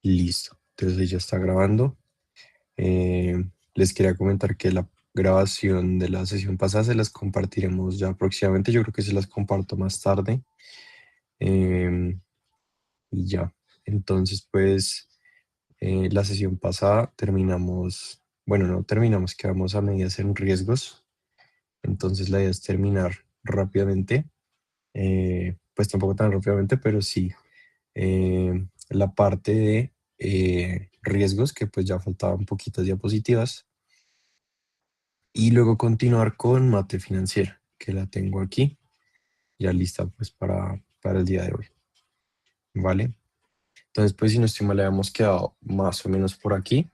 Listo. Entonces ahí ya está grabando. Les quería comentar que la grabación de la sesión pasada se las compartiremos ya próximamente. Yo creo que se las comparto más tarde. Em, y ya. Entonces, pues, la sesión pasada terminamos, bueno, no terminamos, quedamos a medias en riesgos. Entonces, la idea es terminar rápidamente. Pues tampoco tan rápidamente, pero sí. La parte de riesgos, que pues ya faltaban poquitas diapositivas. Y luego continuar con mate financiera, que la tengo aquí, ya lista pues para el día de hoy, ¿vale? Entonces, pues si no estoy mal, le habíamos quedado más o menos por aquí,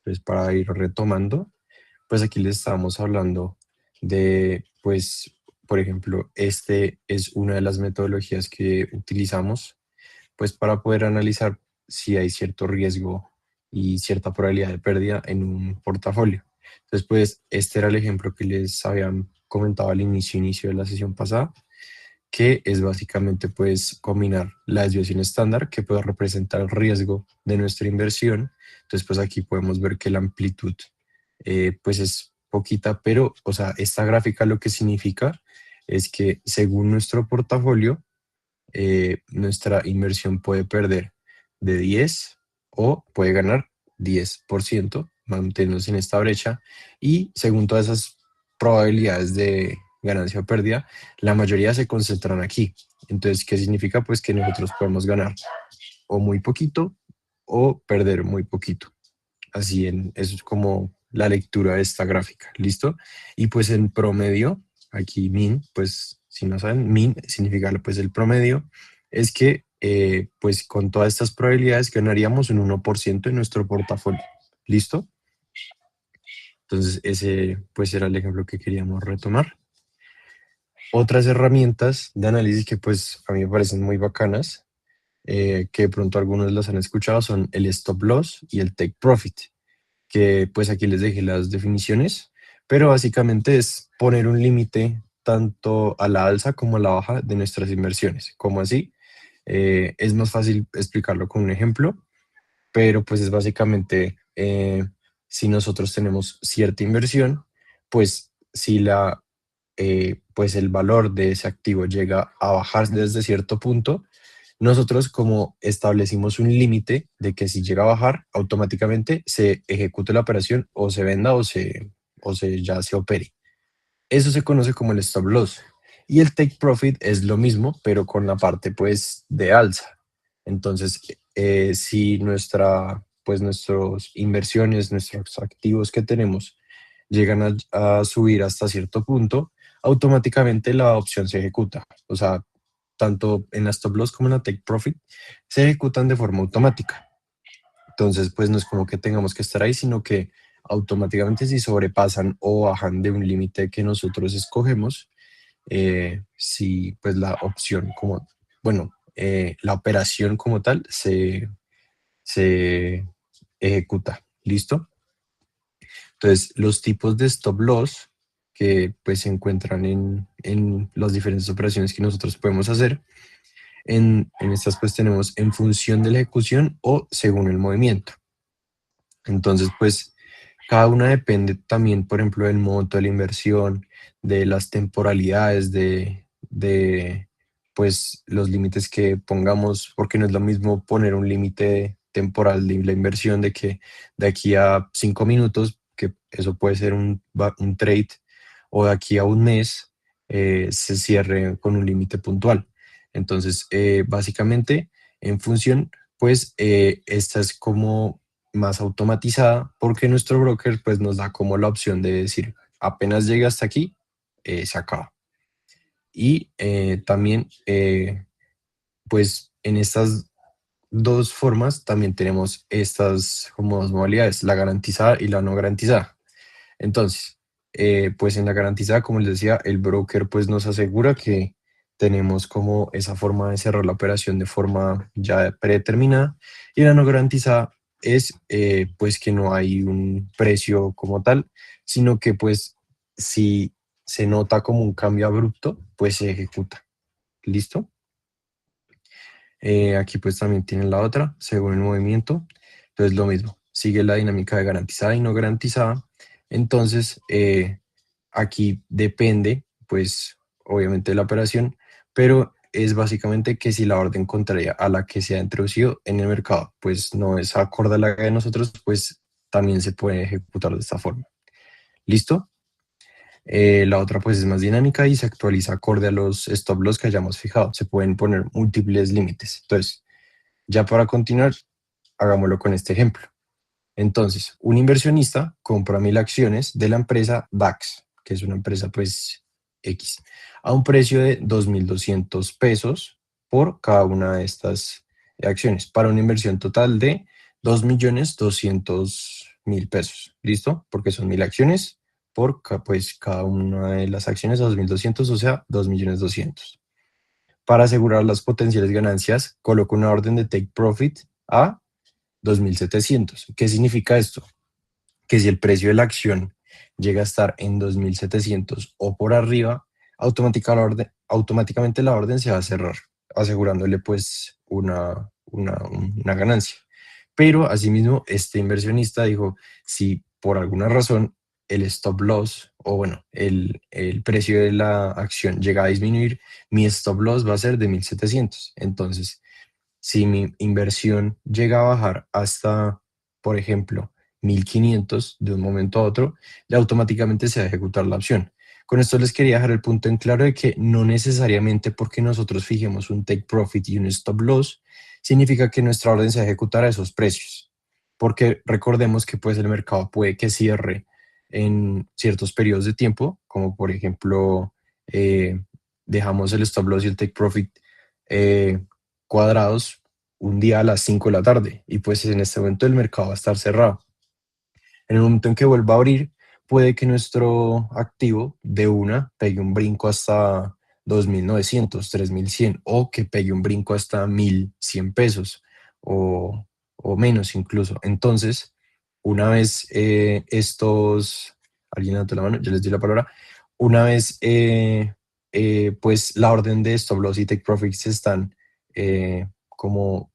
pues para ir retomando, pues aquí les estábamos hablando de, pues, por ejemplo, este es una de las metodologías que utilizamos, pues para poder analizar si hay cierto riesgo y cierta probabilidad de pérdida en un portafolio. Entonces, pues este era el ejemplo que les habían comentado al inicio de la sesión pasada, que es básicamente pues combinar la desviación estándar que puede representar el riesgo de nuestra inversión. Entonces, pues aquí podemos ver que la amplitud pues es poquita, pero, o sea, esta gráfica lo que significa es que según nuestro portafolio, nuestra inversión puede perder de 10 o puede ganar 10%, manteniéndose en esta brecha. Y según todas esas probabilidades de ganancia o pérdida, la mayoría se concentran aquí. Entonces, ¿qué significa? Pues que nosotros podemos ganar o muy poquito o perder muy poquito. Eso es como la lectura de esta gráfica, ¿listo? Y pues en promedio, aquí min, pues si no saben, min significa pues el promedio, es que pues con todas estas probabilidades ganaríamos un 1% en nuestro portafolio, ¿listo? Entonces ese pues era el ejemplo que queríamos retomar. Otras herramientas de análisis que pues a mí me parecen muy bacanas, que de pronto algunos las han escuchado, son el stop loss y el take profit, que pues aquí les dejé las definiciones, pero básicamente es poner un límite tanto a la alza como a la baja de nuestras inversiones. ¿Cómo así? Es más fácil explicarlo con un ejemplo, pero pues es básicamente si nosotros tenemos cierta inversión, pues si pues el valor de ese activo llega a bajar desde cierto punto, nosotros como establecimos un límite de que si llega a bajar, automáticamente se ejecute la operación o se venda o ya se opere. Eso se conoce como el stop loss. Y el take profit es lo mismo, pero con la parte pues de alza. Entonces, si pues nuestras inversiones, nuestros activos que tenemos llegan a subir hasta cierto punto, automáticamente la opción se ejecuta. O sea, tanto en la stop loss como en la take profit se ejecutan de forma automática. Entonces, pues no es como que tengamos que estar ahí, sino que automáticamente si sobrepasan o bajan de un límite que nosotros escogemos, si pues la opción como, bueno, la operación como tal se ejecuta. ¿Listo? Entonces, los tipos de stop loss que pues se encuentran en las diferentes operaciones que nosotros podemos hacer, en estas pues tenemos en función de la ejecución o según el movimiento. Entonces, pues cada una depende también, por ejemplo, del monto de la inversión, de las temporalidades, de pues los límites que pongamos, porque no es lo mismo poner un límite temporal de la inversión de que de aquí a 5 minutos, que eso puede ser un trade, o de aquí a un mes se cierre con un límite puntual. Entonces, básicamente, en función, pues esta es como más automatizada porque nuestro broker pues nos da como la opción de decir apenas llegue hasta aquí, se acaba. Y también pues en estas dos formas también tenemos estas como dos modalidades, la garantizada y la no garantizada. Entonces, pues en la garantizada, como les decía, el broker pues nos asegura que tenemos como esa forma de cerrar la operación de forma ya predeterminada, y la no garantizada es pues que no hay un precio como tal, sino que pues si se nota como un cambio abrupto, pues se ejecuta. ¿Listo? Aquí pues también tienen la otra, según el movimiento. Entonces lo mismo, sigue la dinámica de garantizada y no garantizada. Entonces aquí depende pues obviamente de la operación, pero es básicamente que si la orden contraria a la que se ha introducido en el mercado pues no es acorde a la de nosotros, pues también se puede ejecutar de esta forma. ¿Listo? La otra pues es más dinámica y se actualiza acorde a los stop loss que hayamos fijado. Se pueden poner múltiples límites. Entonces, ya para continuar, hagámoslo con este ejemplo. Entonces, un inversionista compra 1000 acciones de la empresa DAX, que es una empresa pues X, a un precio de 2.200 pesos por cada una de estas acciones, para una inversión total de 2.200.000 pesos. ¿Listo? Porque son 1000 acciones por pues, cada una de las acciones a 2.200, o sea, 2.200.000. Para asegurar las potenciales ganancias, coloco una orden de take profit a 2.700. ¿Qué significa esto? Que si el precio de la acción llega a estar en 2.700 o por arriba, automáticamente la orden se va a cerrar, asegurándole pues una ganancia. Pero asimismo, este inversionista dijo, si por alguna razón el stop loss o bueno, el precio de la acción llega a disminuir, mi stop loss va a ser de 1.700. Entonces, si mi inversión llega a bajar hasta, por ejemplo, 1.500 de un momento a otro, ya automáticamente se va a ejecutar la opción. Con esto les quería dejar el punto en claro de que no necesariamente porque nosotros fijemos un take profit y un stop loss, significa que nuestra orden se va a ejecutar a esos precios. Porque recordemos que pues el mercado puede que cierre en ciertos periodos de tiempo, como por ejemplo, dejamos el stop loss y el take profit eh, cuadrados un día a las 5 de la tarde y pues en este momento el mercado va a estar cerrado. En el momento en que vuelva a abrir, puede que nuestro activo de una pegue un brinco hasta 2.900, 3.100 o que pegue un brinco hasta 1.100 pesos o menos incluso. Entonces, una vez alguien levantó la mano, yo les di la palabra, una vez pues la orden de stop loss y take profits están como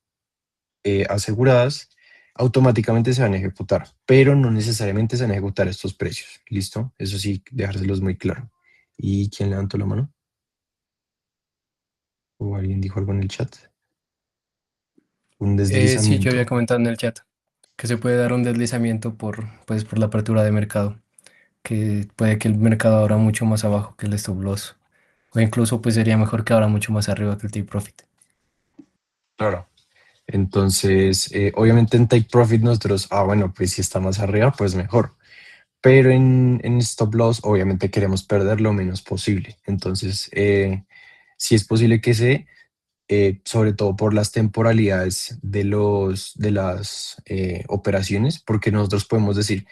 aseguradas, automáticamente se van a ejecutar, pero no necesariamente se van a ejecutar estos precios. ¿Listo? Eso sí, dejárselos muy claro. ¿Y quién levantó la mano? ¿O alguien dijo algo en el chat? Un Sí, yo había deslizamiento. comentado en el chat que se puede dar un deslizamiento pues, por la apertura de mercado, que puede que el mercado abra mucho más abajo que el stop loss, o incluso pues sería mejor que abra mucho más arriba que el take profit. Claro. Entonces, obviamente en take profit nosotros, bueno, pues si está más arriba, pues mejor. Pero en stop loss, obviamente queremos perder lo menos posible. Entonces, si es posible que sobre todo por las temporalidades de las operaciones, porque nosotros podemos decir,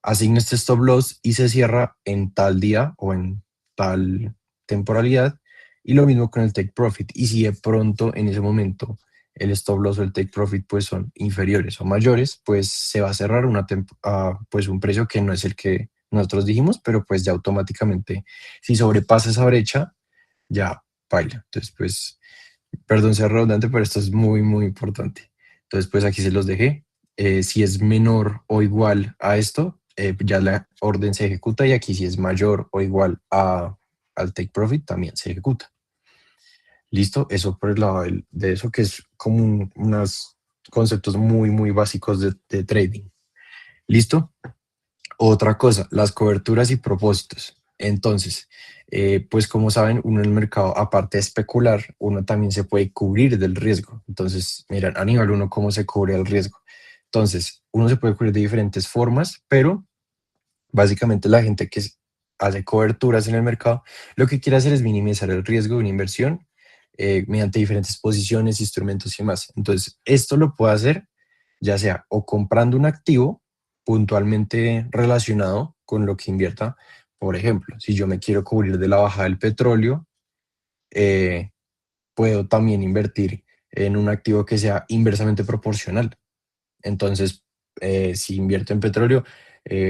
asigno este stop loss y se cierra en tal día o en tal temporalidad, y lo mismo con el take profit. Y si de pronto en ese momento el stop loss o el take profit pues son inferiores o mayores, pues se va a cerrar pues un precio que no es el que nosotros dijimos, pero pues ya automáticamente si sobrepasa esa brecha, ya baila. Entonces pues perdón ser redundante, pero esto es muy, muy importante. Entonces, pues aquí se los dejé. Si es menor o igual a esto, ya la orden se ejecuta, y aquí si es mayor o igual al take profit, también se ejecuta. Listo, eso por el lado de eso, que es como unos conceptos muy, muy básicos de trading. Listo. Otra cosa, las coberturas y propósitos. Entonces, pues como saben, uno en el mercado, aparte de especular, uno también se puede cubrir del riesgo. Entonces, miran, a nivel uno, cómo se cubre el riesgo. Entonces, uno se puede cubrir de diferentes formas, pero básicamente la gente que hace coberturas en el mercado, lo que quiere hacer es minimizar el riesgo de una inversión mediante diferentes posiciones, instrumentos y más. Entonces, esto lo puede hacer ya sea o comprando un activo puntualmente relacionado con lo que invierta. Por ejemplo, si yo me quiero cubrir de la bajada del petróleo, eh, puedo también invertir en un activo que sea inversamente proporcional. Entonces, si invierto en petróleo,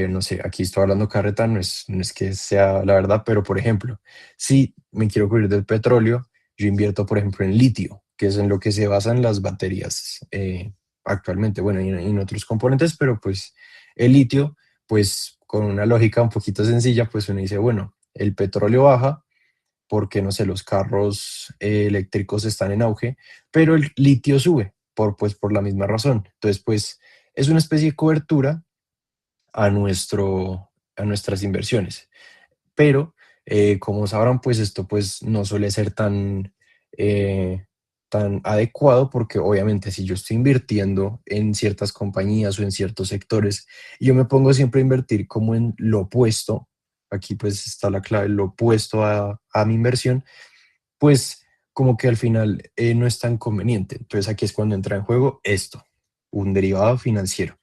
no sé, aquí estoy hablando carreta, no es que sea la verdad, pero por ejemplo, si me quiero cubrir del petróleo, yo invierto, por ejemplo, en litio, que es en lo que se basan las baterías actualmente, bueno, y en otros componentes, pero pues el litio, pues con una lógica un poquito sencilla, pues uno dice, bueno, el petróleo baja porque, no sé, los carros eléctricos están en auge, pero el litio sube por la misma razón. Entonces, pues es una especie de cobertura a nuestras inversiones. Pero, como sabrán, pues esto pues no suele ser eh, tan adecuado porque obviamente si yo estoy invirtiendo en ciertas compañías o en ciertos sectores, y yo me pongo siempre a invertir como en lo opuesto, aquí pues está la clave, lo opuesto a mi inversión, pues como que al final no es tan conveniente. Entonces aquí es cuando entra en juego esto, un derivado financiero.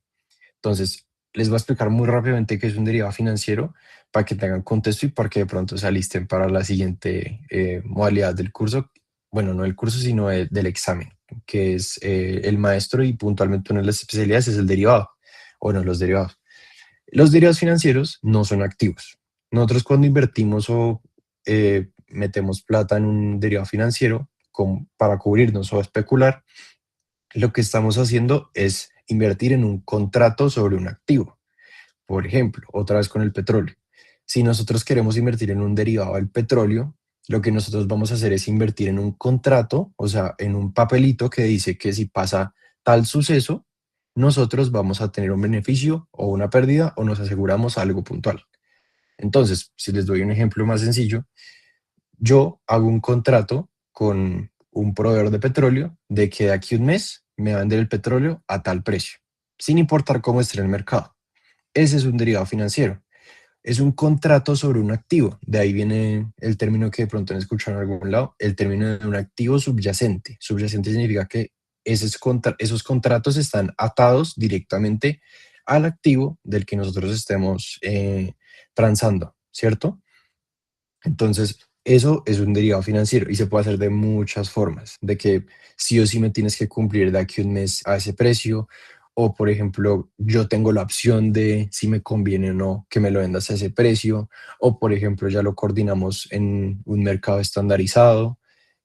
Entonces, les voy a explicar muy rápidamente qué es un derivado financiero para que tengan contexto y para que de pronto se alisten para la siguiente modalidad del curso. Bueno, no del curso, sino del examen, que es el maestro y puntualmente una de las especialidades es el derivado. O no, los derivados. Los derivados financieros no son activos. Nosotros cuando invertimos o metemos plata en un derivado financiero para cubrirnos o especular, lo que estamos haciendo es invertir en un contrato sobre un activo. Por ejemplo, otra vez con el petróleo. Si nosotros queremos invertir en un derivado del petróleo, lo que nosotros vamos a hacer es invertir en un contrato, o sea, en un papelito que dice que si pasa tal suceso, nosotros vamos a tener un beneficio o una pérdida o nos aseguramos algo puntual. Entonces, si les doy un ejemplo más sencillo, yo hago un contrato con un proveedor de petróleo de que de aquí a un mes me va a vender el petróleo a tal precio, sin importar cómo esté en el mercado. Ese es un derivado financiero. Es un contrato sobre un activo. De ahí viene el término que de pronto han escuchado en algún lado, el término de un activo subyacente. Subyacente significa que esos contratos están atados directamente al activo del que nosotros estemos transando, ¿cierto? Entonces, eso es un derivado financiero y se puede hacer de muchas formas, de que sí o sí me tienes que cumplir de aquí a un mes a ese precio, o por ejemplo, yo tengo la opción de si me conviene o no que me lo vendas a ese precio, o por ejemplo, ya lo coordinamos en un mercado estandarizado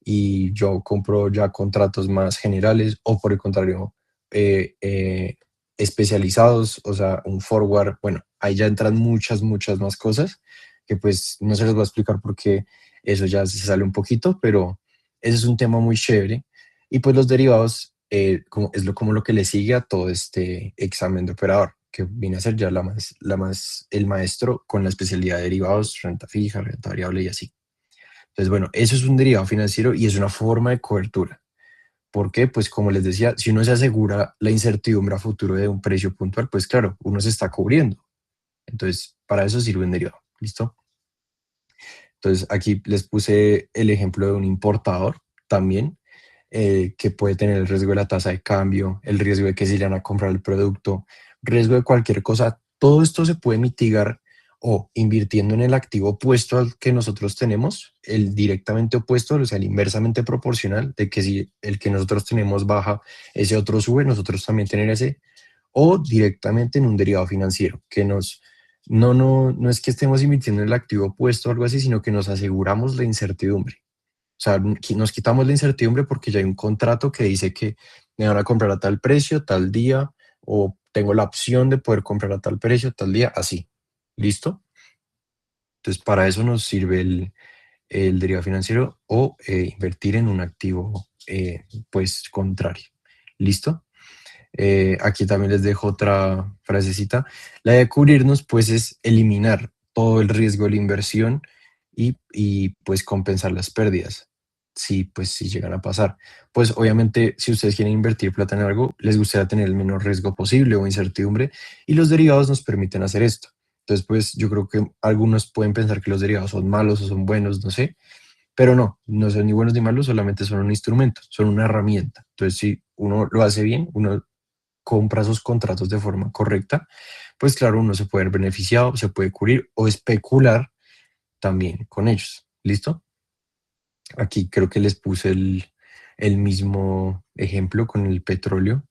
y yo compro ya contratos más generales, o por el contrario, eh, eh, especializados, o sea, un forward, bueno, ahí ya entran muchas más cosas que pues no se los voy a explicar porque eso ya se sale un poquito, pero ese es un tema muy chévere. Y pues los derivados como lo que le sigue a todo este examen de operador, que viene a ser ya el maestro con la especialidad de derivados, renta fija, renta variable y así. Entonces, bueno, eso es un derivado financiero y es una forma de cobertura. ¿Por qué? Pues como les decía, si uno se asegura la incertidumbre a futuro de un precio puntual, pues claro, uno se está cubriendo. Entonces, para eso sirve un derivado. ¿Listo? Entonces, aquí les puse el ejemplo de un importador también, que puede tener el riesgo de la tasa de cambio, el riesgo de que se le van a comprar el producto, riesgo de cualquier cosa. Todo esto se puede mitigar o invirtiendo en el activo opuesto al que nosotros tenemos, el directamente opuesto, o sea, el inversamente proporcional, de que si el que nosotros tenemos baja, ese otro sube, nosotros también tener ese, o directamente en un derivado financiero, que no es que estemos invirtiendo en el activo opuesto o algo así, sino que nos aseguramos la incertidumbre. O sea, nos quitamos la incertidumbre porque ya hay un contrato que dice que me van a comprar a tal precio, tal día, o tengo la opción de poder comprar a tal precio, tal día, así. ¿Listo? Entonces, para eso nos sirve el derivado financiero o invertir en un activo, pues, contrario. ¿Listo? Aquí también les dejo otra frasecita. La de cubrirnos, pues, es eliminar todo el riesgo de la inversión y pues compensar las pérdidas. Sí, pues si llegan a pasar. Pues obviamente, si ustedes quieren invertir plata en algo, les gustaría tener el menor riesgo posible o incertidumbre y los derivados nos permiten hacer esto. Entonces, pues yo creo que algunos pueden pensar que los derivados son malos o son buenos, no sé, pero no son ni buenos ni malos, solamente son un instrumento, son una herramienta. Entonces, si uno lo hace bien, uno compra esos contratos de forma correcta, pues claro, uno se puede ver beneficiado, se puede cubrir o especular también con ellos. ¿Listo? Aquí creo que les puse el mismo ejemplo con el petróleo.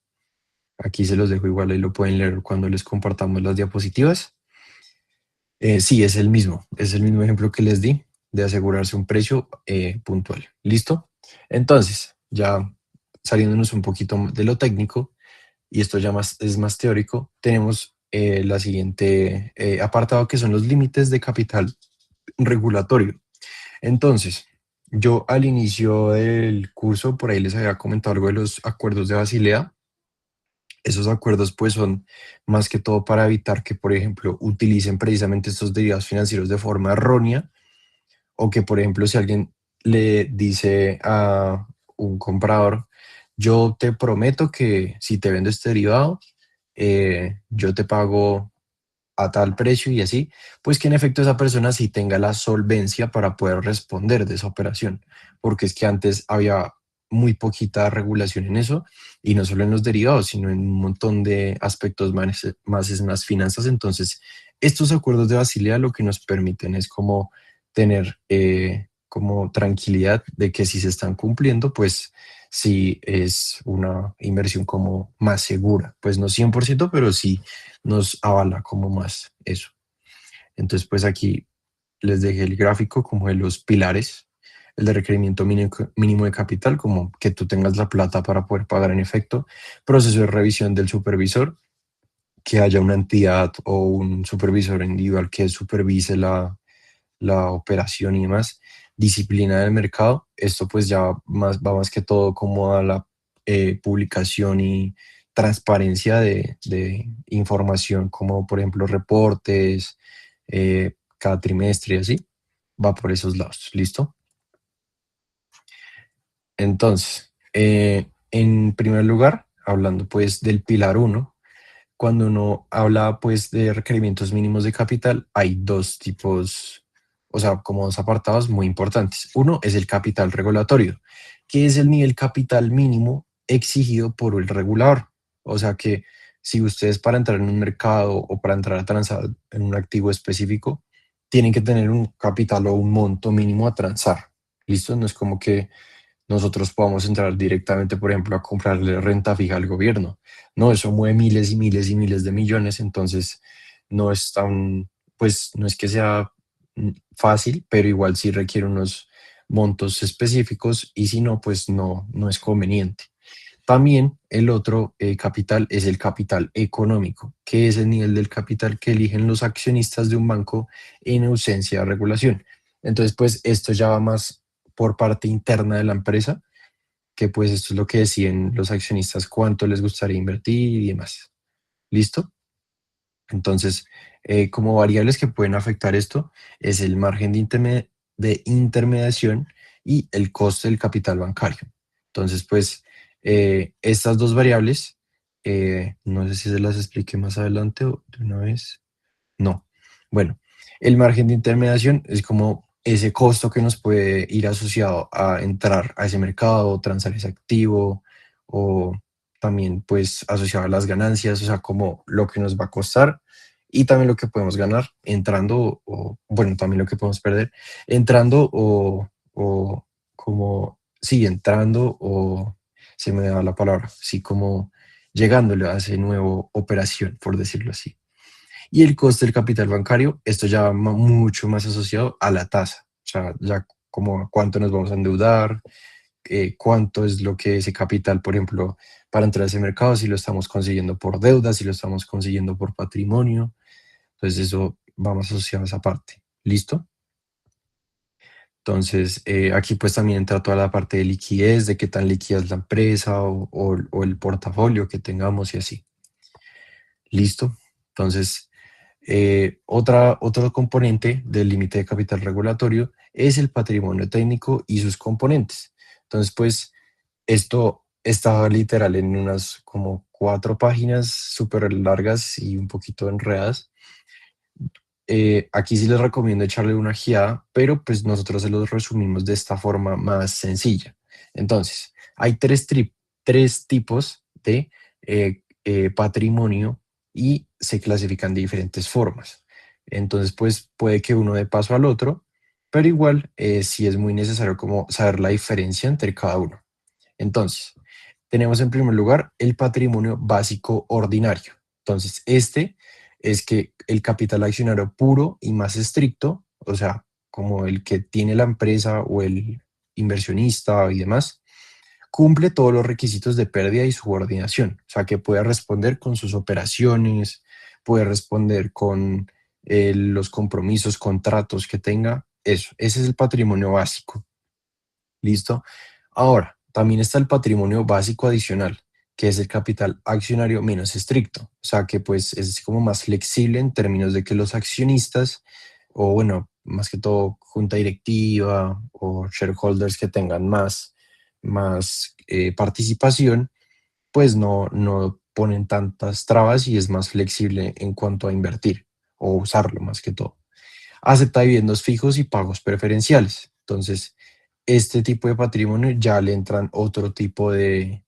Aquí se los dejo igual, ahí lo pueden leer cuando les compartamos las diapositivas. Sí, es el mismo ejemplo que les di de asegurarse un precio puntual. ¿Listo? Entonces, ya saliéndonos un poquito de lo técnico, y esto ya es más teórico, tenemos la siguiente apartado que son los límites de capital regulatorio. Entonces, yo al inicio del curso, por ahí les había comentado algo de los acuerdos de Basilea. Esos acuerdos pues son más que todo para evitar que, por ejemplo, utilicen precisamente estos derivados financieros de forma errónea, o que, por ejemplo, si alguien le dice a un comprador, yo te prometo que si te vendo este derivado, yo te pago a tal precio y así, pues que en efecto esa persona sí tenga la solvencia para poder responder de esa operación, porque es que antes había muy poquita regulación en eso, y no solo en los derivados, sino en un montón de aspectos más en las finanzas. Entonces, estos acuerdos de Basilea lo que nos permiten es como tener como tranquilidad de que si se están cumpliendo, pues sí es una inversión como más segura, pues no 100%, pero sí nos avala como más eso. Entonces, pues aquí les dejé el gráfico como de los pilares, el de requerimiento mínimo de capital, como que tú tengas la plata para poder pagar en efecto, proceso de revisión del supervisor, que haya una entidad o un supervisor individual que supervise la operación y demás, disciplina del mercado. Esto pues ya va más que todo como a la publicación y transparencia de información, como por ejemplo reportes cada trimestre y así, va por esos lados. ¿Listo? Entonces, en primer lugar, hablando pues del pilar uno, cuando uno habla pues de requerimientos mínimos de capital, hay dos tipos, o sea, como dos apartados muy importantes. Uno es el capital regulatorio, que es el nivel capital mínimo exigido por el regulador. O sea que si ustedes para entrar en un mercado o para entrar a transar en un activo específico, tienen que tener un capital o un monto mínimo a transar. ¿Listo? No es como que nosotros podamos entrar directamente, por ejemplo, a comprarle renta fija al gobierno. No, eso mueve miles y miles y miles de millones, entonces no es tan, pues no es que sea fácil, pero igual sí requiere unos montos específicos, y si no, pues no es conveniente. También el otro capital es el capital económico, que es el nivel del capital que eligen los accionistas de un banco en ausencia de regulación. Entonces, pues esto ya va más por parte interna de la empresa, que pues esto es lo que deciden los accionistas, cuánto les gustaría invertir y demás. ¿Listo? Entonces, como variables que pueden afectar esto es el margen de intermediación y el coste del capital bancario. Entonces, pues, estas dos variables, no sé si se las expliqué más adelante o de una vez. No. Bueno, el margen de intermediación es como ese costo que nos puede ir asociado a entrar a ese mercado, transar ese activo, o también pues asociado a las ganancias, o sea, como lo que nos va a costar y también lo que podemos ganar entrando, o bueno, también lo que podemos perder entrando, o como, sí, entrando, o se me da la palabra, sí, como llegándole a esa nueva operación, por decirlo así. Y el coste del capital bancario, esto ya va mucho más asociado a la tasa, o sea, ya como a cuánto nos vamos a endeudar, cuánto es lo que ese capital, por ejemplo, para entrar a ese mercado, si lo estamos consiguiendo por deuda, si lo estamos consiguiendo por patrimonio. Entonces eso va más asociado a esa parte. ¿Listo? Entonces, aquí pues también entra toda la parte de liquidez, de qué tan líquida es la empresa, o el portafolio que tengamos y así. ¿Listo? Entonces, otro componente del límite de capital regulatorio es el patrimonio técnico y sus componentes. Entonces, pues esto está literal en unas como 4 páginas súper largas y un poquito enredadas. Aquí sí les recomiendo echarle una guiada, pero pues nosotros se los resumimos de esta forma más sencilla. Entonces, hay tres tipos de patrimonio, y se clasifican de diferentes formas. Entonces, pues puede que uno dé paso al otro, pero igual sí es muy necesario como saber la diferencia entre cada uno. Entonces, tenemos en primer lugar el patrimonio básico ordinario. Entonces, este es que el capital accionario puro y más estricto, o sea, como el que tiene la empresa o el inversionista y demás, cumple todos los requisitos de pérdida y subordinación, o sea, que puede responder con sus operaciones, puede responder con los compromisos, contratos que tenga, eso, ese es el patrimonio básico. ¿Listo? Ahora, también está el patrimonio básico adicional, que es el capital accionario menos estricto. O sea, que pues es como más flexible en términos de que los accionistas, o bueno, más que todo junta directiva o shareholders que tengan más participación, pues no ponen tantas trabas y es más flexible en cuanto a invertir o usarlo más que todo. Acepta dividendos fijos y pagos preferenciales. Entonces, este tipo de patrimonio ya le entran otro tipo de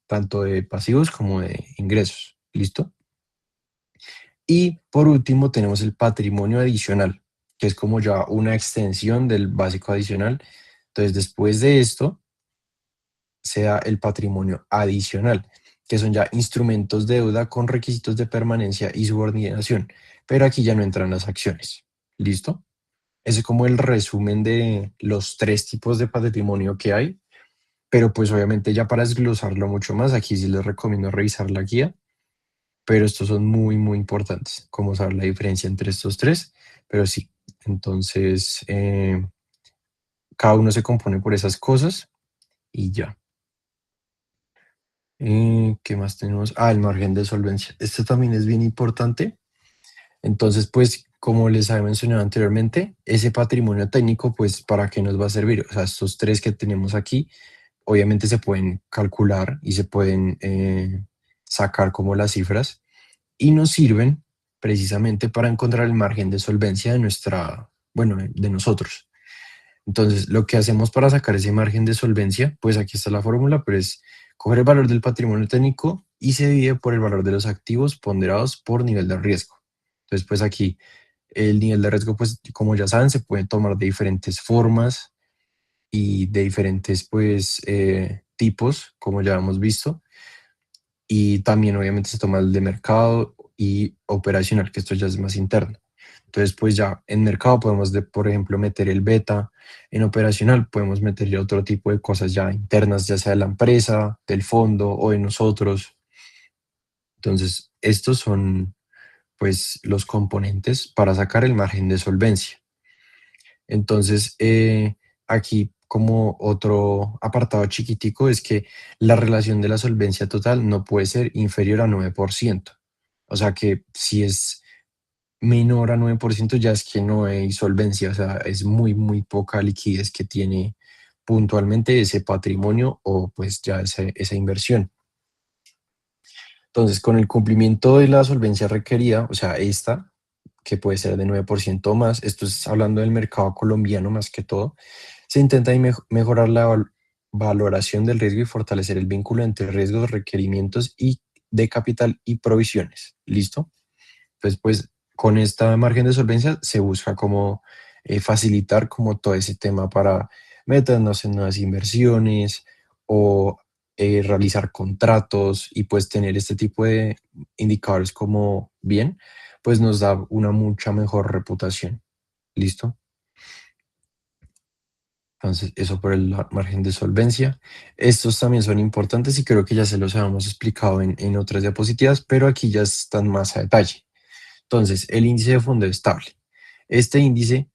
tanto de pasivos como de ingresos. ¿Listo? Y por último tenemos el patrimonio adicional, que es como ya una extensión del básico adicional. Entonces, después de esto, se da el patrimonio adicional, que son ya instrumentos de deuda con requisitos de permanencia y subordinación. Pero aquí ya no entran las acciones. ¿Listo? Ese es como el resumen de los tres tipos de patrimonio que hay, pero pues obviamente ya para desglosarlo mucho más, aquí sí les recomiendo revisar la guía, pero estos son muy, muy importantes, como saber la diferencia entre estos tres, pero sí, entonces cada uno se compone por esas cosas y ya. ¿Qué más tenemos? Ah, el margen de solvencia. Este también es bien importante. Entonces, pues, como les había mencionado anteriormente, ese patrimonio técnico, pues, ¿para qué nos va a servir? O sea, estos tres que tenemos aquí, obviamente se pueden calcular y se pueden sacar como las cifras y nos sirven precisamente para encontrar el margen de solvencia de nuestra, bueno, de nosotros. Entonces, lo que hacemos para sacar ese margen de solvencia, pues aquí está la fórmula, pero es coger el valor del patrimonio técnico y se divide por el valor de los activos ponderados por nivel de riesgo. Entonces, pues aquí el nivel de riesgo, pues como ya saben, se puede tomar de diferentes formas y de diferentes, pues, tipos, como ya hemos visto. Y también obviamente se toma el de mercado y operacional, que esto ya es más interno. Entonces, pues ya en mercado podemos, por ejemplo, meter el beta, en operacional podemos meter ya otro tipo de cosas ya internas, ya sea de la empresa, del fondo o de nosotros. Entonces, estos son pues los componentes para sacar el margen de solvencia. Entonces, aquí como otro apartado chiquitico es que la relación de la solvencia total no puede ser inferior a 9%. O sea que si es menor a 9% ya es que no hay solvencia, o sea, es muy, muy poca liquidez que tiene puntualmente ese patrimonio o pues ya esa inversión. Entonces, con el cumplimiento de la solvencia requerida, o sea, esta, que puede ser de 9% o más, esto es hablando del mercado colombiano más que todo, se intenta mejorar la valoración del riesgo y fortalecer el vínculo entre riesgos, requerimientos y de capital y provisiones. ¿Listo? Entonces, pues con esta margen de solvencia se busca como facilitar como todo ese tema para meternos en nuevas inversiones o realizar contratos y pues tener este tipo de indicadores como bien, pues nos da una mucha mejor reputación. ¿Listo? Entonces, eso por el margen de solvencia. Estos también son importantes y creo que ya se los habíamos explicado en otras diapositivas, pero aquí ya están más a detalle. Entonces, el índice de fondo estable. Este índice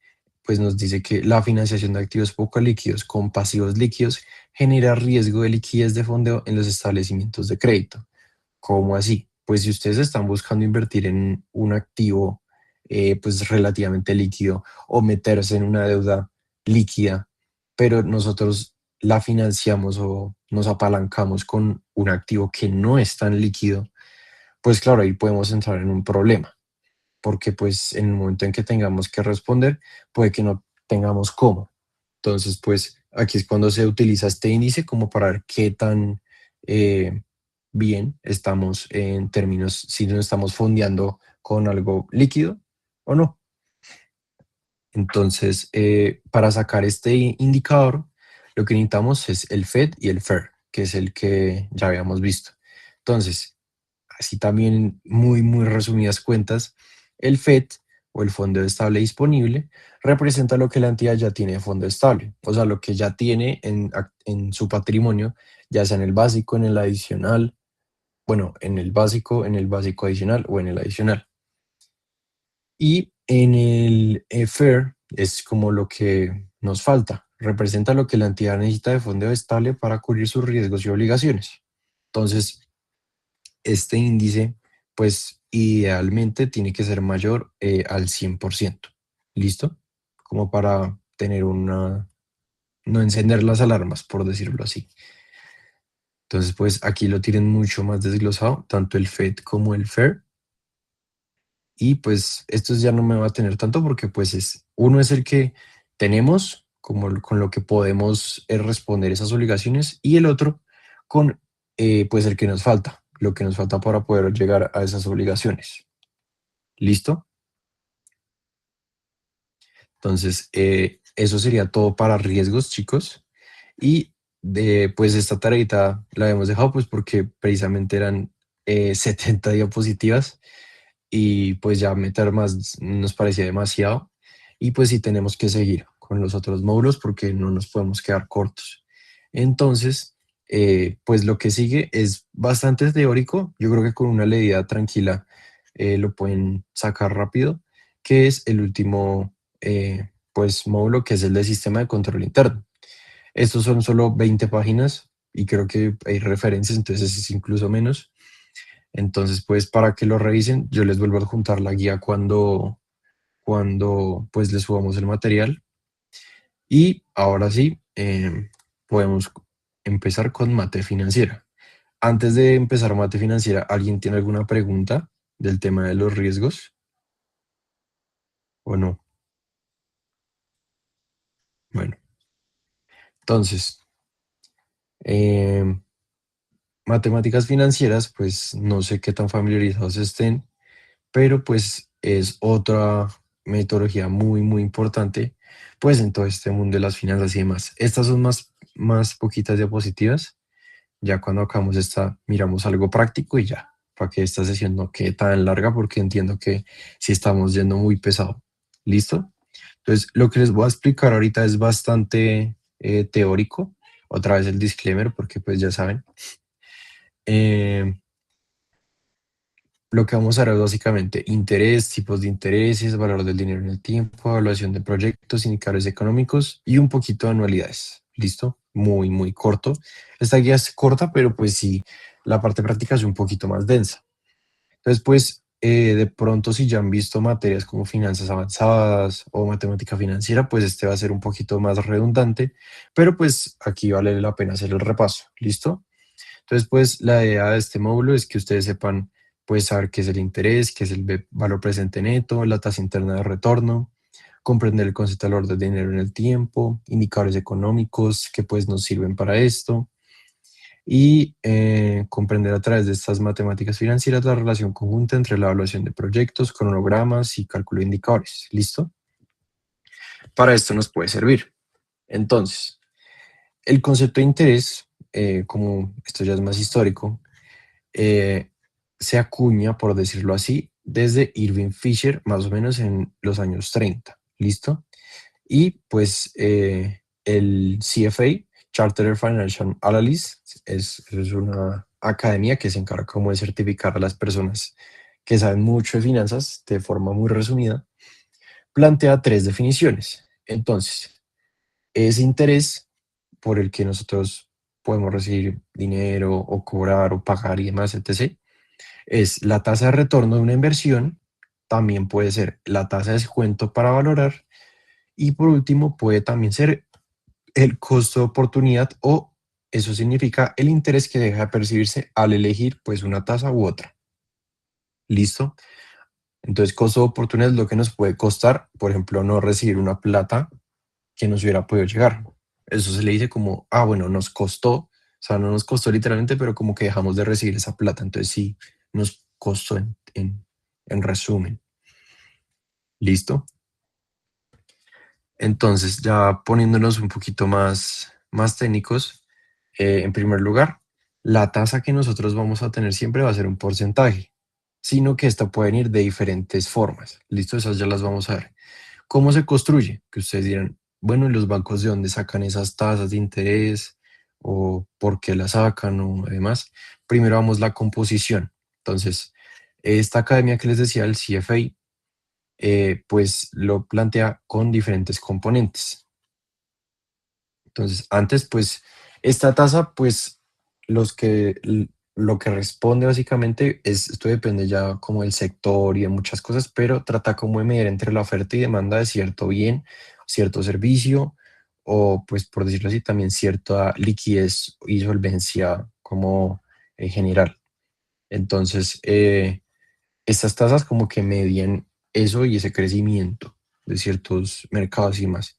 pues nos dice que la financiación de activos poco líquidos con pasivos líquidos genera riesgo de liquidez de fondeo en los establecimientos de crédito. ¿Cómo así? Pues si ustedes están buscando invertir en un activo pues relativamente líquido o meterse en una deuda líquida, pero nosotros la financiamos o nos apalancamos con un activo que no es tan líquido, pues claro, ahí podemos entrar en un problema porque pues en el momento en que tengamos que responder, puede que no tengamos cómo. Entonces, pues aquí es cuando se utiliza este índice como para ver qué tan eh, bien estamos en términos, si nos estamos fondeando con algo líquido o no. Entonces, para sacar este indicador, lo que necesitamos es el FED y el FER, que es el que ya habíamos visto. Entonces, así también muy, muy resumidas cuentas, el FED o el fondo estable disponible representa lo que la entidad ya tiene de fondo estable, o sea, lo que ya tiene en su patrimonio, ya sea en el básico, en el adicional, bueno, en el básico adicional o en el adicional. Y en el FAIR es como lo que nos falta, representa lo que la entidad necesita de fondo estable para cubrir sus riesgos y obligaciones. Entonces, este índice, pues idealmente tiene que ser mayor al 100%. ¿Listo? Como para tener no encender las alarmas, por decirlo así. Entonces, pues aquí lo tienen mucho más desglosado, tanto el FED como el FAIR. Y pues estos ya no me va a tener tanto porque pues uno es el que tenemos, como con lo que podemos responder esas obligaciones, y el otro con pues el que nos falta, lo que nos falta para poder llegar a esas obligaciones. ¿Listo? Entonces, eso sería todo para riesgos, chicos. Y pues esta tareita la hemos dejado pues porque precisamente eran 70 diapositivas y pues ya meter más nos parecía demasiado. Y pues sí tenemos que seguir con los otros módulos porque no nos podemos quedar cortos. Entonces, pues lo que sigue es bastante teórico. Yo creo que con una leída tranquila lo pueden sacar rápido, que es el último pues módulo, que es el de sistema de control interno. Estos son solo 20 páginas y creo que hay referencias, entonces es incluso menos. Entonces, pues para que lo revisen, yo les vuelvo a adjuntar la guía cuando pues les subamos el material. Y ahora sí, podemos empezar con mate financiera. Antes de empezar mate financiera, ¿alguien tiene alguna pregunta del tema de los riesgos o no? Bueno, entonces, eh, matemáticas financieras, pues no sé qué tan familiarizados estén, pero pues es otra metodología muy, muy importante, pues en todo este mundo de las finanzas y demás. Estas son más poquitas diapositivas. Ya cuando acabamos esta, miramos algo práctico y ya, para que esta sesión no quede tan larga, porque entiendo que si estamos yendo muy pesado. ¿Listo? Entonces, lo que les voy a explicar ahorita es bastante teórico. Otra vez el disclaimer, porque pues ya saben. Eh, Lo que vamos a ver es básicamente interés, tipos de intereses, valor del dinero en el tiempo, evaluación de proyectos, indicadores económicos y un poquito de anualidades. ¿Listo? Muy, muy corto. Esta guía es corta, pero pues sí, la parte práctica es un poquito más densa. Entonces, pues, de pronto si ya han visto materias como finanzas avanzadas o matemática financiera, pues este va a ser un poquito más redundante, pero pues aquí vale la pena hacer el repaso. ¿Listo? Entonces, pues la idea de este módulo es que ustedes sepan, pues, saber qué es el interés, qué es el valor presente neto, la tasa interna de retorno, comprender el concepto del orden de dinero en el tiempo, indicadores económicos que pues nos sirven para esto y comprender a través de estas matemáticas financieras la relación conjunta entre la evaluación de proyectos, cronogramas y cálculo de indicadores. ¿Listo? Para esto nos puede servir. Entonces, el concepto de interés, como esto ya es más histórico, eh, se acuña, por decirlo así, desde Irving Fisher, más o menos en los años 30. ¿Listo? Y pues el CFA, Chartered Financial Analyst, es una academia que se encarga como de certificar a las personas que saben mucho de finanzas de forma muy resumida, plantea tres definiciones. Entonces, ese interés por el que nosotros podemos recibir dinero o cobrar o pagar y demás, etc., es la tasa de retorno de una inversión, también puede ser la tasa de descuento para valorar y por último puede también ser el costo de oportunidad o eso significa el interés que deja de percibirse al elegir pues una tasa u otra. ¿Listo? Entonces costo de oportunidad es lo que nos puede costar, por ejemplo, no recibir una plata que nos hubiera podido llegar. Eso se le dice como, ah, bueno, nos costó, o sea, no nos costó literalmente, pero como que dejamos de recibir esa plata. Entonces sí, nos costó en resumen. ¿Listo? Entonces, ya poniéndonos un poquito más técnicos, en primer lugar, la tasa que nosotros vamos a tener siempre va a ser un porcentaje. sino que esta puede venir de diferentes formas. ¿Listo? Esas ya las vamos a ver. ¿Cómo se construye? Que ustedes dirán, bueno, ¿y los bancos de dónde sacan esas tasas de interés? ¿O por qué las sacan? O demás. Primero vamos la composición. Entonces, esta academia que les decía, el CFA, pues lo plantea con diferentes componentes. Entonces, antes, pues, esta tasa, pues, lo que responde básicamente es, esto depende ya como del sector y de muchas cosas, pero trata como de medir entre la oferta y demanda de cierto bien, cierto servicio, o pues, por decirlo así, también cierta liquidez y solvencia como en general. Entonces, estas tasas como que median eso y ese crecimiento de ciertos mercados y más.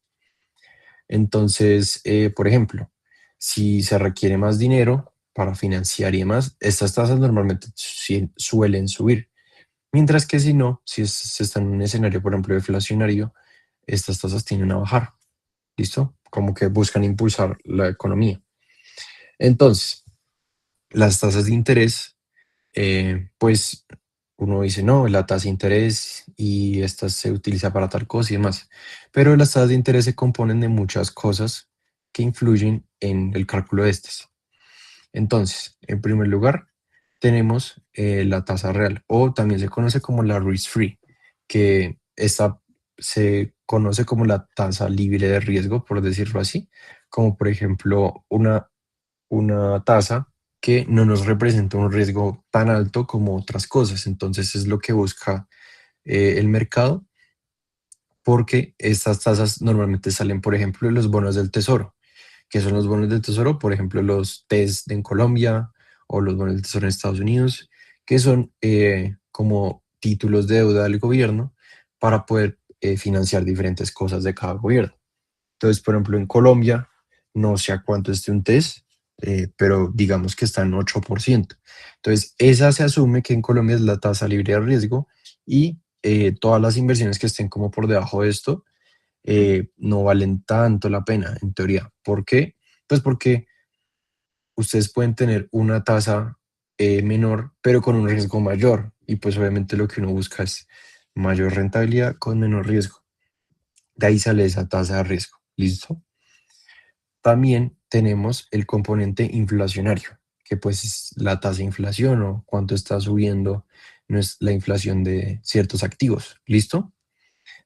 Entonces, por ejemplo, si se requiere más dinero para financiar y demás, estas tasas normalmente suelen subir. Mientras que si no, se está en un escenario, por ejemplo, deflacionario, estas tasas tienden a bajar. ¿Listo? Como que buscan impulsar la economía. Entonces, las tasas de interés, pues uno dice, no, la tasa de interés y esta se utiliza para tal cosa y demás. Pero las tasas de interés se componen de muchas cosas que influyen en el cálculo de estas. Entonces, en primer lugar, tenemos la tasa real, o también se conoce como la risk-free, que esta se conoce como la tasa libre de riesgo, por decirlo así, como por ejemplo una tasa que no nos representa un riesgo tan alto como otras cosas. Entonces es lo que busca el mercado, porque estas tasas normalmente salen, por ejemplo, de los bonos del tesoro. Que son los bonos del tesoro? Por ejemplo, los TES en Colombia o los bonos del tesoro en Estados Unidos, que son como títulos de deuda del gobierno para poder financiar diferentes cosas de cada gobierno. Entonces, por ejemplo, en Colombia, no sé a cuánto esté un TES, pero digamos que está en 8%. Entonces, esa se asume que en Colombia es la tasa libre de riesgo y todas las inversiones que estén como por debajo de esto no valen tanto la pena, en teoría. ¿Por qué? Pues porque ustedes pueden tener una tasa menor, pero con un riesgo mayor. Y pues obviamente lo que uno busca es mayor rentabilidad con menor riesgo. De ahí sale esa tasa de riesgo. ¿Listo? También tenemos el componente inflacionario, que pues es la tasa de inflación o cuánto está subiendo no es la inflación de ciertos activos. ¿Listo?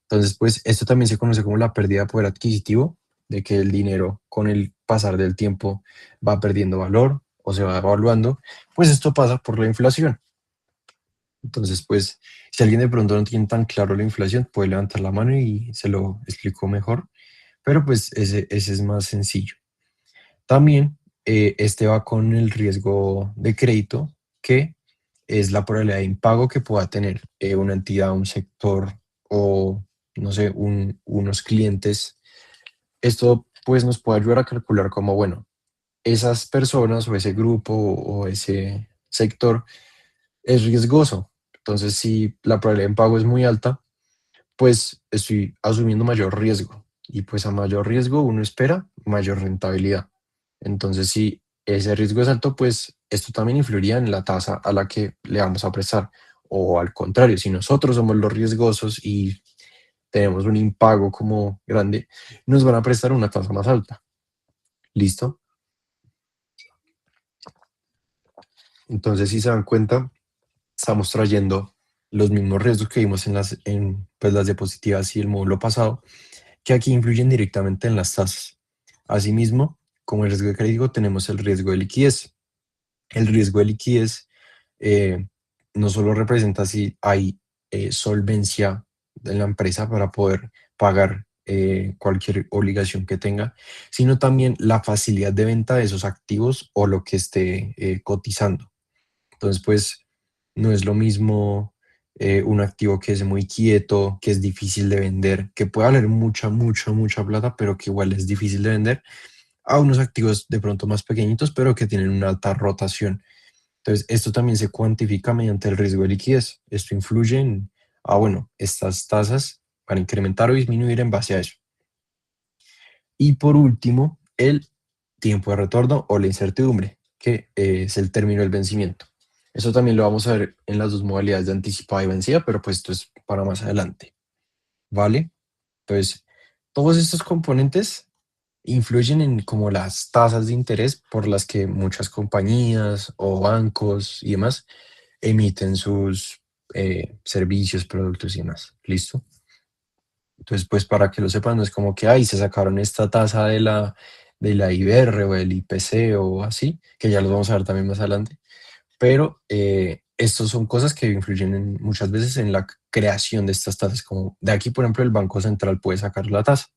Entonces, pues esto también se conoce como la pérdida de poder adquisitivo, de que el dinero con el pasar del tiempo va perdiendo valor o se va evaluando, pues esto pasa por la inflación. Entonces, pues si alguien de pronto no tiene tan claro la inflación, puede levantar la mano y se lo explico mejor, pero pues ese es más sencillo. También este va con el riesgo de crédito, que es la probabilidad de impago que pueda tener una entidad, un sector o, no sé, unos clientes. Esto pues nos puede ayudar a calcular como, bueno, esas personas o ese grupo o ese sector es riesgoso. Entonces, si la probabilidad de impago es muy alta, pues estoy asumiendo mayor riesgo. Y pues a mayor riesgo uno espera mayor rentabilidad. Entonces, si ese riesgo es alto, pues esto también influiría en la tasa a la que le vamos a prestar. O al contrario, si nosotros somos los riesgosos y tenemos un impago como grande, nos van a prestar una tasa más alta. ¿Listo? Entonces, si se dan cuenta, estamos trayendo los mismos riesgos que vimos en pues, las diapositivas y el módulo pasado, que aquí influyen directamente en las tasas. Asimismo, como el riesgo de crédito, tenemos el riesgo de liquidez. El riesgo de liquidez eh, no solo representa si hay solvencia de la empresa para poder pagar cualquier obligación que tenga, sino también la facilidad de venta de esos activos o lo que esté cotizando. Entonces, pues, no es lo mismo un activo que es muy quieto, que es difícil de vender, que puede valer mucha, mucha, mucha plata, pero que igual es difícil de vender, a unos activos de pronto más pequeñitos, pero que tienen una alta rotación. Entonces, esto también se cuantifica mediante el riesgo de liquidez. Esto influye en, bueno, estas tasas van a incrementar o disminuir en base a eso. Y por último, el tiempo de retorno o la incertidumbre, que es el término del vencimiento. Eso también lo vamos a ver en las dos modalidades de anticipada y vencida, pero pues esto es para más adelante, ¿vale? Entonces, todos estos componentes influyen en como las tasas de interés por las que muchas compañías o bancos y demás emiten sus servicios, productos y demás. ¿Listo? Entonces, pues para que lo sepan, no es como que, ay, se sacaron esta tasa de la IBR o del IPC o así, que ya los vamos a ver también más adelante, pero estos son cosas que influyen muchas veces en la creación de estas tasas, como de aquí, por ejemplo, el Banco Central puede sacar la tasa.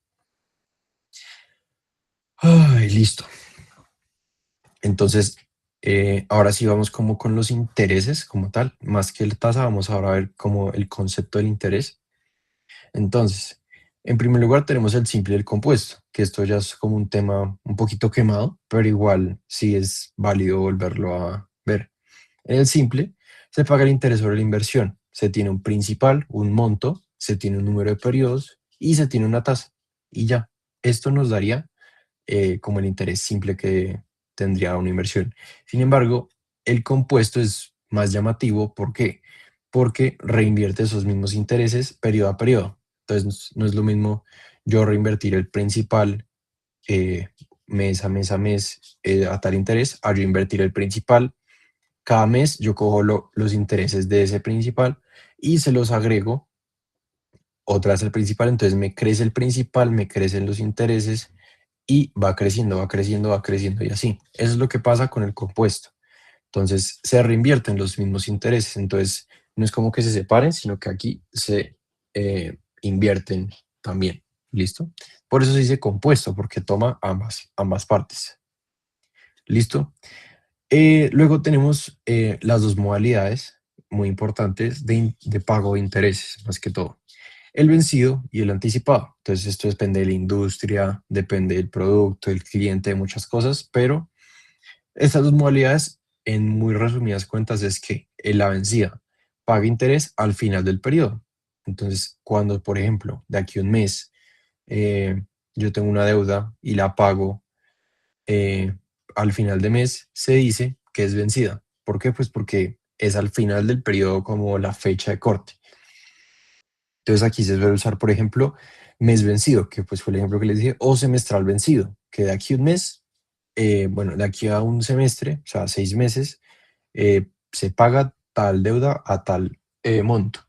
Ay, listo. Entonces, ahora sí vamos como con los intereses como tal, más que la tasa, vamos ahora a ver como el concepto del interés. Entonces, en primer lugar tenemos el simple y el compuesto, que esto ya es como un tema un poquito quemado, pero igual sí es válido volverlo a ver. En el simple, se paga el interés sobre la inversión. Se tiene un principal, un monto, se tiene un número de periodos y se tiene una tasa. Y ya, esto nos daría como el interés simple que tendría una inversión. Sin embargo, el compuesto es más llamativo. ¿Por qué? Porque reinvierte esos mismos intereses periodo a periodo. Entonces, no es lo mismo yo reinvertir el principal eh, mes a mes a mes a tal interés, a yo invertir el principal. Cada mes yo cojo los intereses de ese principal y se los agrego otra vez el principal, entonces me crece el principal, me crecen los intereses y va creciendo, va creciendo, va creciendo y así. Eso es lo que pasa con el compuesto. Entonces se reinvierten los mismos intereses, entonces no es como que se separen, sino que aquí se invierten también. ¿Listo? Por eso se dice compuesto, porque toma ambas partes. ¿Listo? Luego tenemos las dos modalidades muy importantes de pago de intereses, más que todo. El vencido y el anticipado. Entonces, esto depende de la industria, depende del producto, del cliente, de muchas cosas, pero estas dos modalidades, en muy resumidas cuentas, es que en la vencida paga interés al final del periodo. Entonces, cuando, por ejemplo, de aquí a un mes eh, yo tengo una deuda y la pago eh, al final de mes, se dice que es vencida. ¿Por qué? Pues porque es al final del periodo como la fecha de corte. Entonces aquí se suele usar, por ejemplo, mes vencido, que pues fue el ejemplo que les dije, o semestral vencido, que de aquí a un mes, bueno, de aquí a un semestre, o sea, 6 meses, se paga tal deuda a tal monto.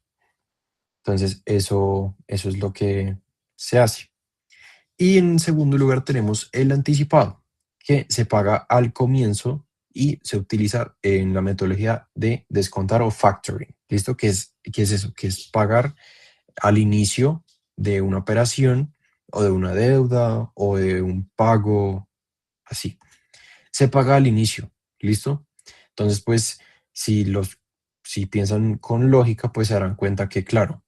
Entonces eso es lo que se hace. Y en segundo lugar tenemos el anticipado, que se paga al comienzo y se utiliza en la metodología de descontar o factoring. ¿Listo? ¿Qué es eso? Que es pagar al inicio de una operación o de una deuda o de un pago, así. Se paga al inicio, ¿listo? Entonces, pues, si si piensan con lógica, pues se darán cuenta que, claro,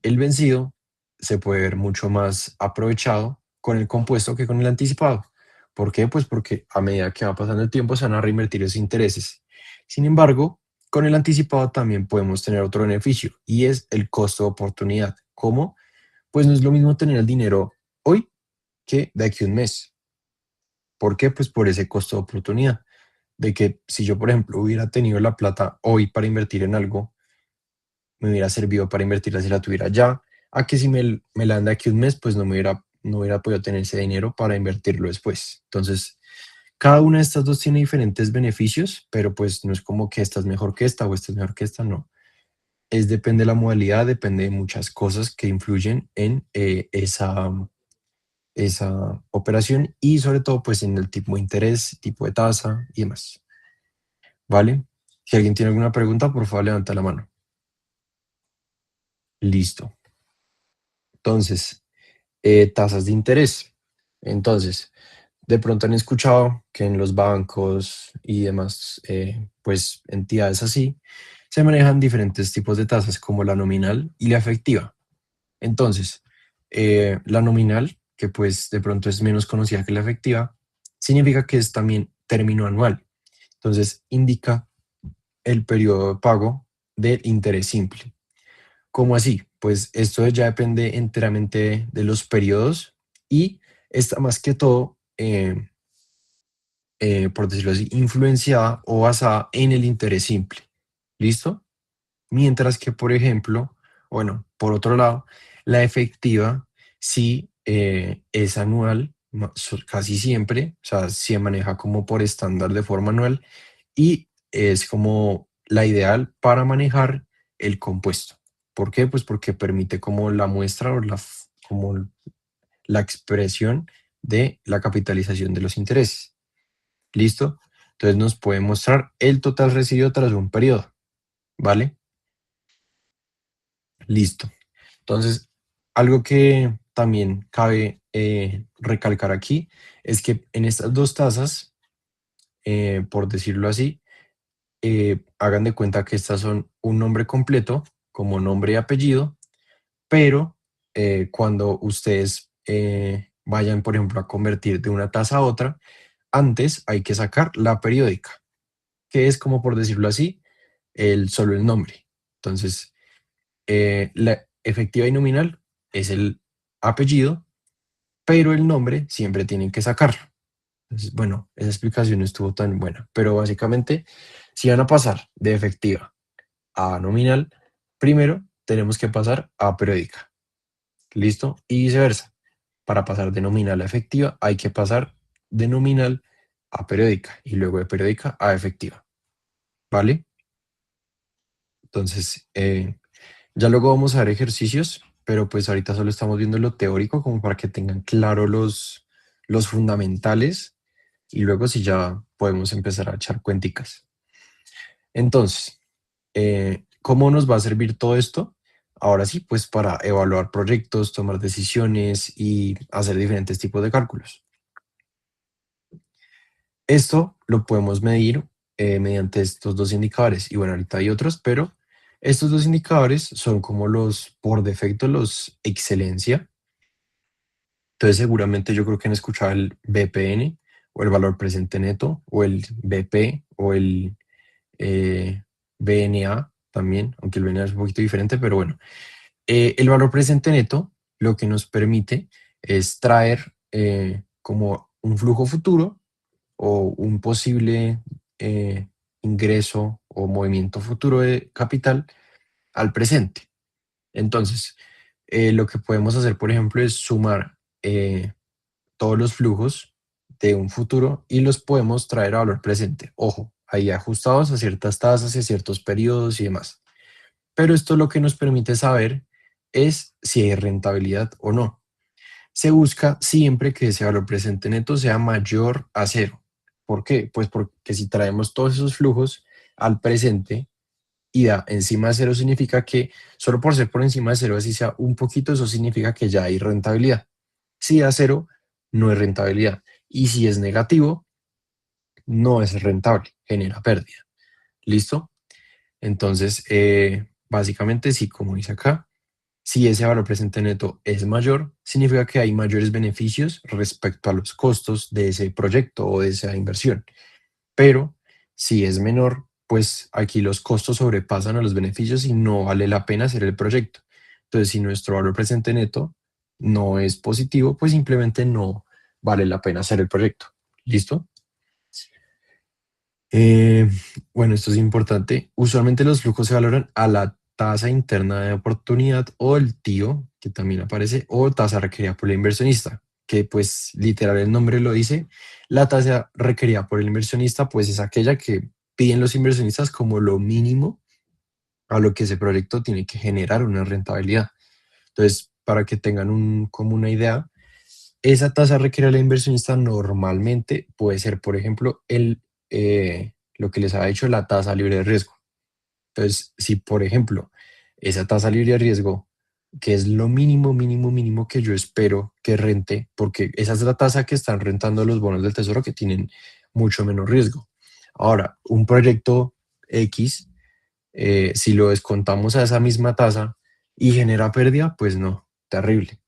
el vencido se puede ver mucho más aprovechado con el compuesto que con el anticipado. ¿Por qué? Pues porque a medida que va pasando el tiempo se van a reinvertir esos intereses. Sin embargo, con el anticipado también podemos tener otro beneficio y es el costo de oportunidad. ¿Cómo? Pues no es lo mismo tener el dinero hoy que de aquí a un mes. ¿Por qué? Pues por ese costo de oportunidad. De que si yo, por ejemplo, hubiera tenido la plata hoy para invertir en algo, me hubiera servido para invertirla si la tuviera ya, a que si me la dan de aquí un mes, pues no hubiera podido tener ese dinero para invertirlo después. Entonces, cada una de estas dos tiene diferentes beneficios, pero pues no es como que esta es mejor que esta o esta es mejor que esta, no. Depende de la modalidad, depende de muchas cosas que influyen en esa operación y sobre todo pues en el tipo de interés, tipo de tasa y demás. ¿Vale? Si alguien tiene alguna pregunta, por favor levanta la mano. Listo. Entonces, tasas de interés. Entonces, de pronto han escuchado que en los bancos y demás, pues entidades así, se manejan diferentes tipos de tasas como la nominal y la efectiva. Entonces, la nominal, que pues de pronto es menos conocida que la efectiva, significa que es también término anual. Entonces, indica el periodo de pago del interés simple. ¿Cómo así? Pues esto ya depende enteramente de los periodos y está más que todo por decirlo así, influenciada o basada en el interés simple. ¿Listo? Mientras que, por ejemplo, bueno, por otro lado, la efectiva sí es anual, casi siempre, o sea, se maneja como por estándar de forma anual y es como la ideal para manejar el compuesto. ¿Por qué? Pues porque permite como la muestra o como la expresión de la capitalización de los intereses. ¿Listo? Entonces nos puede mostrar el total recibido tras un periodo, ¿vale? Listo. Entonces, algo que también cabe recalcar aquí es que en estas dos tasas, por decirlo así, hagan de cuenta que estas son un nombre completo como nombre y apellido, pero cuando ustedes vayan, por ejemplo, a convertir de una tasa a otra, antes hay que sacar la periódica, que es como por decirlo así, solo el nombre. Entonces, la efectiva y nominal es el apellido, pero el nombre siempre tienen que sacarlo. Entonces, bueno, esa explicación no estuvo tan buena, pero básicamente, si van a pasar de efectiva a nominal, primero tenemos que pasar a periódica, ¿listo? Y viceversa. Para pasar de nominal a efectiva, hay que pasar de nominal a periódica y luego de periódica a efectiva, ¿vale? Entonces, ya luego vamos a ver ejercicios, pero pues ahorita solo estamos viendo lo teórico como para que tengan claro los fundamentales y luego si ya podemos empezar a echar cuenticas. Entonces, ¿cómo nos va a servir todo esto? Ahora sí, pues para evaluar proyectos, tomar decisiones y hacer diferentes tipos de cálculos. Esto lo podemos medir mediante estos dos indicadores. Y bueno, ahorita hay otros, pero estos dos indicadores son como por defecto, los excelencia. Entonces, seguramente yo creo que han escuchado el BPN o el valor presente neto o el BP o el BNA también, aunque el BNA es un poquito diferente, pero bueno. El valor presente neto lo que nos permite es traer como un flujo futuro o un posible eh, ingreso o movimiento futuro de capital al presente. Entonces, lo que podemos hacer, por ejemplo, es sumar todos los flujos de un futuro y los podemos traer a valor presente. Ojo, ahí ajustados a ciertas tasas y a ciertos periodos y demás. Pero esto lo que nos permite saber es si hay rentabilidad o no. Se busca siempre que ese valor presente neto sea mayor a cero. ¿Por qué? Pues porque si traemos todos esos flujos al presente y da encima de cero significa que solo por ser por encima de cero, así sea un poquito, eso significa que ya hay rentabilidad. Si da cero, no es rentabilidad. Y si es negativo, no es rentable, genera pérdida. ¿Listo? Entonces, básicamente, sí, como dice acá, si ese valor presente neto es mayor, significa que hay mayores beneficios respecto a los costos de ese proyecto o de esa inversión. Pero si es menor, pues aquí los costos sobrepasan a los beneficios y no vale la pena hacer el proyecto. Entonces, si nuestro valor presente neto no es positivo, pues simplemente no vale la pena hacer el proyecto. ¿Listo? Eh, bueno, esto es importante. Usualmente los flujos se valoran a la tasa interna de oportunidad o el TIO, que también aparece, o tasa requerida por el inversionista, que pues literal el nombre lo dice. La tasa requerida por el inversionista pues es aquella que piden los inversionistas como lo mínimo a lo que ese proyecto tiene que generar una rentabilidad. Entonces, para que tengan como una idea, esa tasa requerida del inversionista normalmente puede ser, por ejemplo, lo que les ha hecho la tasa libre de riesgo. Entonces, si por ejemplo, esa tasa libre de riesgo, que es lo mínimo, mínimo, mínimo que yo espero que rente, porque esa es la tasa que están rentando los bonos del tesoro que tienen mucho menos riesgo. Ahora, un proyecto X, si lo descontamos a esa misma tasa y genera pérdida, pues no, terrible.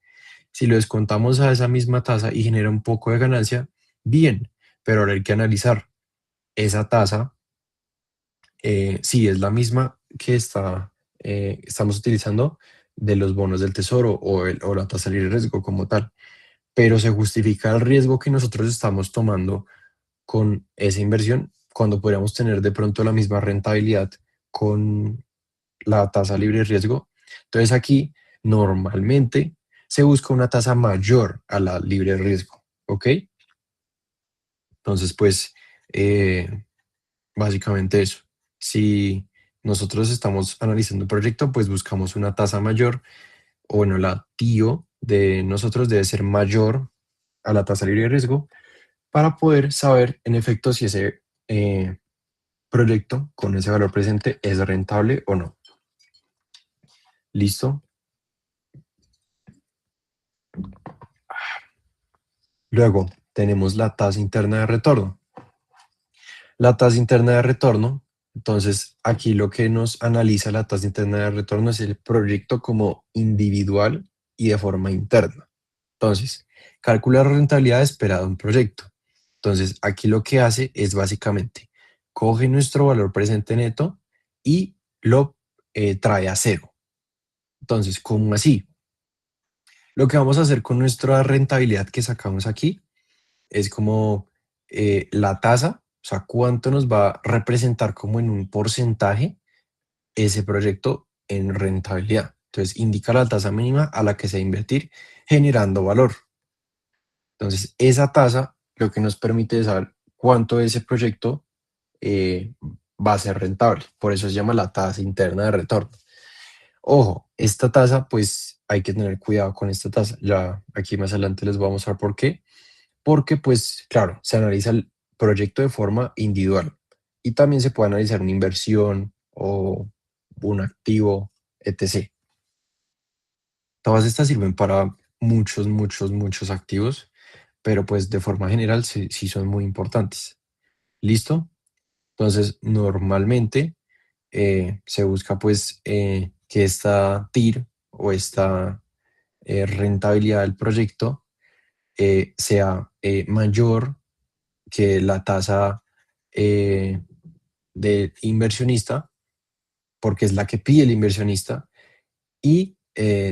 Si lo descontamos a esa misma tasa y genera un poco de ganancia, bien, pero ahora hay que analizar esa tasa, si es la misma que estamos utilizando de los bonos del tesoro o la tasa libre de riesgo como tal, pero se justifica el riesgo que nosotros estamos tomando con esa inversión cuando podríamos tener de pronto la misma rentabilidad con la tasa libre de riesgo. Entonces aquí normalmente se busca una tasa mayor a la libre de riesgo, ¿ok? Entonces pues básicamente eso. Si nosotros estamos analizando un proyecto, pues buscamos una tasa mayor, o bueno, la TIO de nosotros debe ser mayor a la tasa libre de riesgo para poder saber en efecto si ese proyecto con ese valor presente es rentable o no. ¿Listo? Luego tenemos la tasa interna de retorno. La tasa interna de retorno, entonces aquí lo que nos analiza la tasa interna de retorno es el proyecto como individual y de forma interna. Entonces, calcula la rentabilidad esperada de un proyecto. Entonces, aquí lo que hace es básicamente coge nuestro valor presente neto y lo trae a cero. Entonces, ¿cómo así? Lo que vamos a hacer con nuestra rentabilidad que sacamos aquí es como la tasa, o sea, cuánto nos va a representar como en un porcentaje ese proyecto en rentabilidad. Entonces, indica la tasa mínima a la que se va a invertir generando valor. Entonces, esa tasa lo que nos permite es saber cuánto ese proyecto va a ser rentable. Por eso se llama la tasa interna de retorno. Ojo, esta tasa, pues hay que tener cuidado con esta tasa. Ya aquí más adelante les voy a mostrar por qué. Porque, pues, claro, se analiza el proyecto de forma individual y también se puede analizar una inversión o un activo, etc. Todas estas sirven para muchos activos, pero pues de forma general sí, sí son muy importantes. ¿Listo? Entonces, normalmente se busca pues que esta TIR o esta rentabilidad del proyecto sea mayor que la tasa eh, del inversionista, porque es la que pide el inversionista, y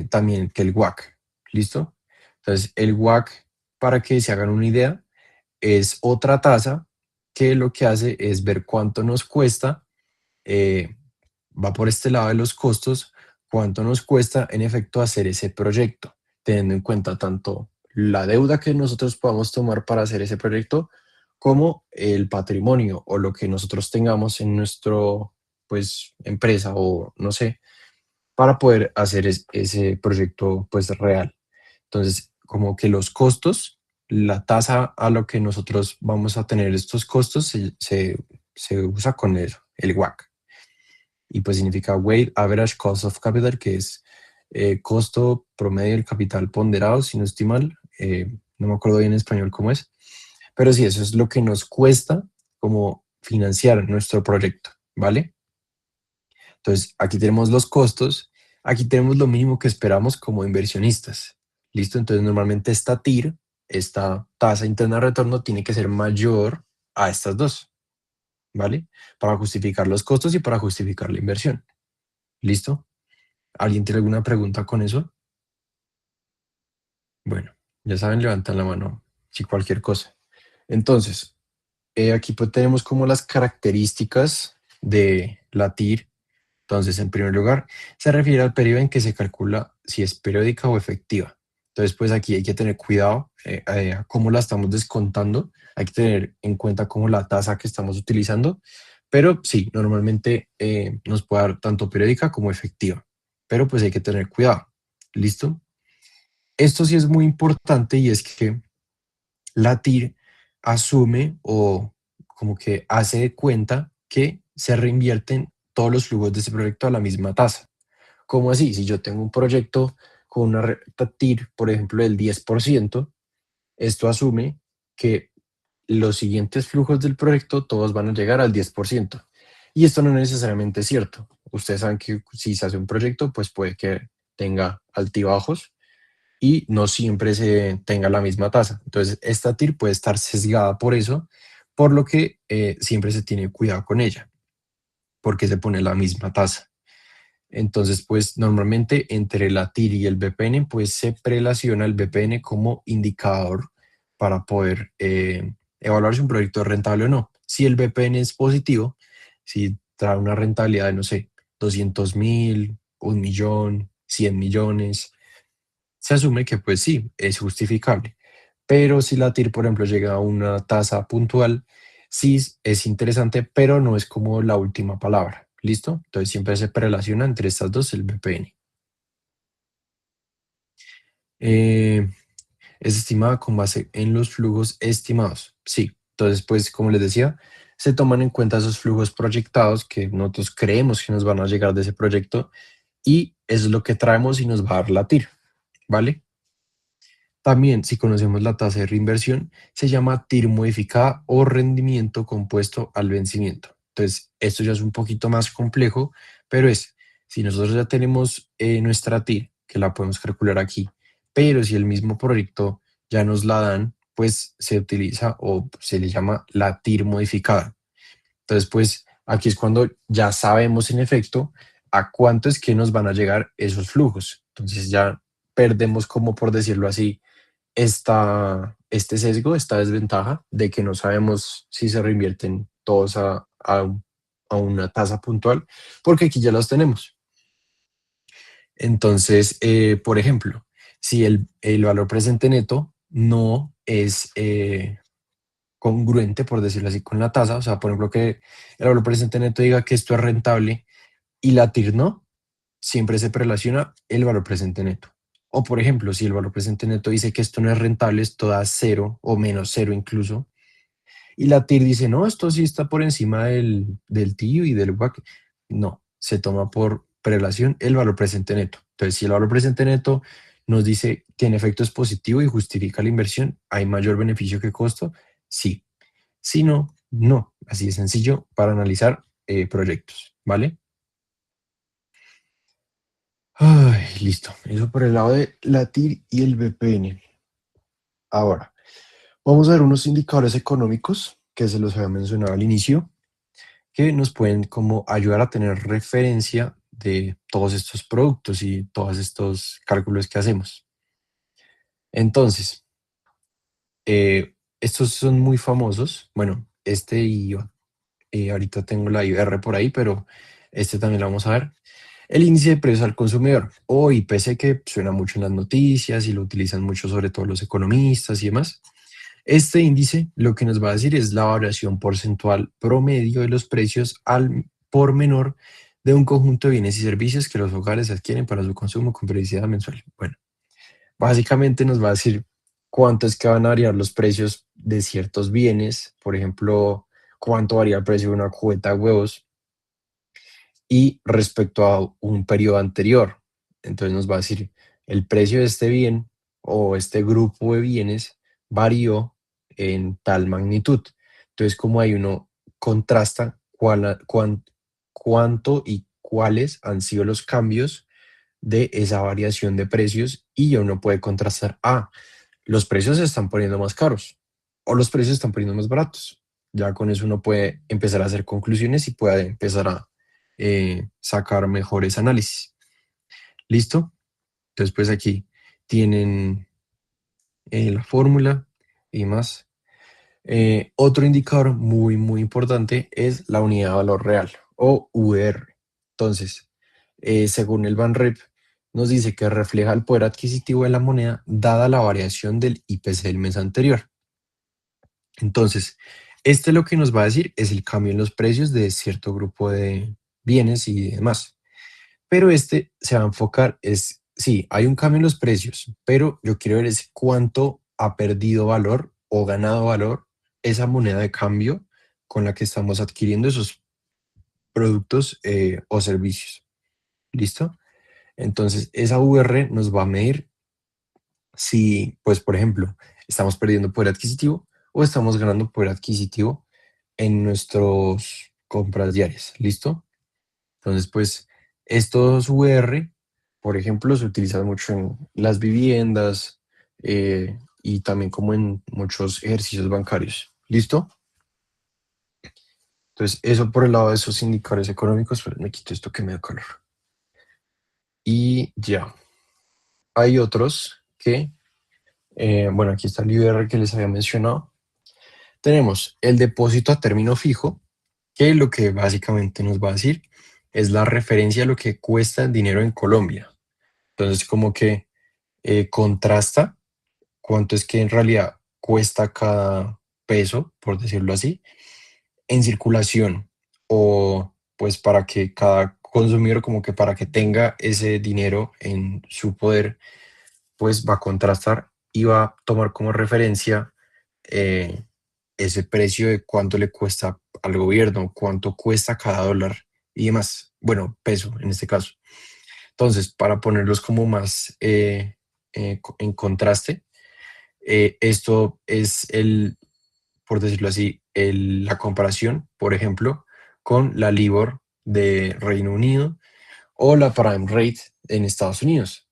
también que el WACC. ¿Listo? Entonces, el WACC, para que se hagan una idea, es otra tasa que lo que hace es ver cuánto nos cuesta, eh, va por este lado de los costos, cuánto nos cuesta en efecto hacer ese proyecto, teniendo en cuenta tanto la deuda que nosotros podamos tomar para hacer ese proyecto, como el patrimonio o lo que nosotros tengamos en nuestro, pues, empresa o no sé, para poder hacer ese proyecto, pues, real. Entonces, como que los costos, la tasa a lo que nosotros vamos a tener estos costos se usa con el WACC. Y pues significa Weighted Average Cost of Capital, que es costo promedio del capital ponderado, si no estoy mal. No me acuerdo bien en español cómo es. Pero sí, eso es lo que nos cuesta como financiar nuestro proyecto, ¿vale? Entonces, aquí tenemos los costos, aquí tenemos lo mínimo que esperamos como inversionistas. ¿Listo? Entonces, normalmente esta TIR, esta tasa interna de retorno, tiene que ser mayor a estas dos, ¿vale? Para justificar los costos y para justificar la inversión. ¿Listo? ¿Alguien tiene alguna pregunta con eso? Bueno, ya saben, levantan la mano si cualquier cosa. Entonces, aquí pues tenemos como las características de la TIR. Entonces, en primer lugar, se refiere al periodo en que se calcula si es periódica o efectiva. Entonces, pues aquí hay que tener cuidado a cómo la estamos descontando. Hay que tener en cuenta como la tasa que estamos utilizando. Pero sí, normalmente nos puede dar tanto periódica como efectiva. Pero pues hay que tener cuidado. ¿Listo? Esto sí es muy importante y es que la TIR asume o como que hace de cuenta que se reinvierten todos los flujos de ese proyecto a la misma tasa. ¿Cómo así? Si yo tengo un proyecto con una TIR, por ejemplo, del 10%, esto asume que los siguientes flujos del proyecto todos van a llegar al 10%. Y esto no es necesariamente cierto. Ustedes saben que si se hace un proyecto, pues puede que tenga altibajos y no siempre se tenga la misma tasa. Entonces, esta TIR puede estar sesgada por eso, por lo que siempre se tiene cuidado con ella, porque se pone la misma tasa. Entonces, pues normalmente entre la TIR y el VPN, pues se prelaciona el VPN como indicador para poder evaluar si un proyecto es rentable o no. Si el BPN es positivo, si trae una rentabilidad de, no sé, 200.000, 1.000.000, 100 millones, se asume que pues sí, es justificable. Pero si la TIR, por ejemplo, llega a una tasa puntual, sí es interesante, pero no es como la última palabra. ¿Listo? Entonces siempre se relaciona entre estas dos el BPN. Eh, es estimada con base en los flujos estimados. Sí, entonces pues como les decía, se toman en cuenta esos flujos proyectados que nosotros creemos que nos van a llegar de ese proyecto y eso es lo que traemos y nos va a dar la TIR, ¿vale? También, si conocemos la tasa de reinversión, se llama TIR modificada o rendimiento compuesto al vencimiento. Entonces, esto ya es un poquito más complejo, pero si nosotros ya tenemos nuestra TIR, que la podemos calcular aquí, pero si el mismo proyecto ya nos la dan, pues se utiliza o se le llama la TIR modificada. Entonces, pues aquí es cuando ya sabemos en efecto a cuánto es que nos van a llegar esos flujos. Entonces ya perdemos, como por decirlo así, este sesgo, esta desventaja de que no sabemos si se reinvierten todos a una tasa puntual, porque aquí ya los tenemos. Entonces, por ejemplo, si el valor presente neto no es congruente, por decirlo así, con la tasa, o sea, por ejemplo, que el valor presente neto diga que esto es rentable y la TIR no, siempre se relaciona el valor presente neto. O por ejemplo, si el valor presente neto dice que esto no es rentable, esto da cero o menos cero incluso, y la TIR dice, no, esto sí está por encima del TIO y del WACC, no, se toma por prelación el valor presente neto. Entonces, si el valor presente neto nos dice que en efecto es positivo y justifica la inversión, ¿hay mayor beneficio que costo? Sí. Si no, no. Así de sencillo para analizar proyectos, ¿vale? Ay, listo. Eso por el lado de la TIR y el VPN. Ahora, vamos a ver unos indicadores económicos que se los había mencionado al inicio, que nos pueden como ayudar a tener referencia de todos estos productos y todos estos cálculos que hacemos. Entonces, estos son muy famosos. Bueno, ahorita tengo la IR por ahí, pero este también lo vamos a ver. El índice de precios al consumidor, o IPC, que suena mucho en las noticias y lo utilizan mucho sobre todo los economistas y demás. Este índice lo que nos va a decir es la variación porcentual promedio de los precios al por menor de un conjunto de bienes y servicios que los hogares adquieren para su consumo con periodicidad mensual. Bueno, básicamente nos va a decir cuánto es que van a variar los precios de ciertos bienes, por ejemplo, cuánto varía el precio de una cubeta de huevos y respecto a un periodo anterior. Entonces nos va a decir el precio de este bien o este grupo de bienes varió en tal magnitud. Entonces, como ahí uno contrasta cuánto y cuáles han sido los cambios de esa variación de precios y ya uno puede contrastar, los precios se están poniendo más caros o los precios se están poniendo más baratos. Ya con eso uno puede empezar a hacer conclusiones y puede empezar a sacar mejores análisis. ¿Listo? Entonces, pues aquí tienen la fórmula y más. Otro indicador muy, muy importante es la unidad de valor real o UR. Entonces, según el Banrep, nos dice que refleja el poder adquisitivo de la moneda dada la variación del IPC del mes anterior. Entonces, este lo que nos va a decir es el cambio en los precios de cierto grupo de bienes y demás. Pero este se va a enfocar, sí, hay un cambio en los precios, pero yo quiero ver es cuánto ha perdido valor o ganado valor esa moneda de cambio con la que estamos adquiriendo esos productos o servicios. ¿Listo? Entonces, esa UR nos va a medir si, pues, por ejemplo, estamos perdiendo poder adquisitivo o estamos ganando poder adquisitivo en nuestras compras diarias. ¿Listo? Entonces, pues, estos VR, por ejemplo, se utilizan mucho en las viviendas y también como en muchos ejercicios bancarios. ¿Listo? Entonces, eso por el lado de esos indicadores económicos, pues me quito esto que me da calor. Y ya, hay otros que, bueno, aquí está el IBR que les había mencionado. Tenemos el depósito a término fijo, que lo que básicamente nos va a decir es la referencia a lo que cuesta el dinero en Colombia. Entonces, como que contrasta cuánto es que en realidad cuesta cada peso, por decirlo así, en circulación, o pues para que cada consumidor, como que para que tenga ese dinero en su poder, pues va a contrastar y va a tomar como referencia eh, ese precio de cuánto le cuesta al gobierno, cuánto cuesta cada dólar y demás. Bueno, peso en este caso. Entonces, para ponerlos como más en contraste, esto es por decirlo así, la comparación, por ejemplo, con la LIBOR de Reino Unido o la Prime Rate en Estados Unidos,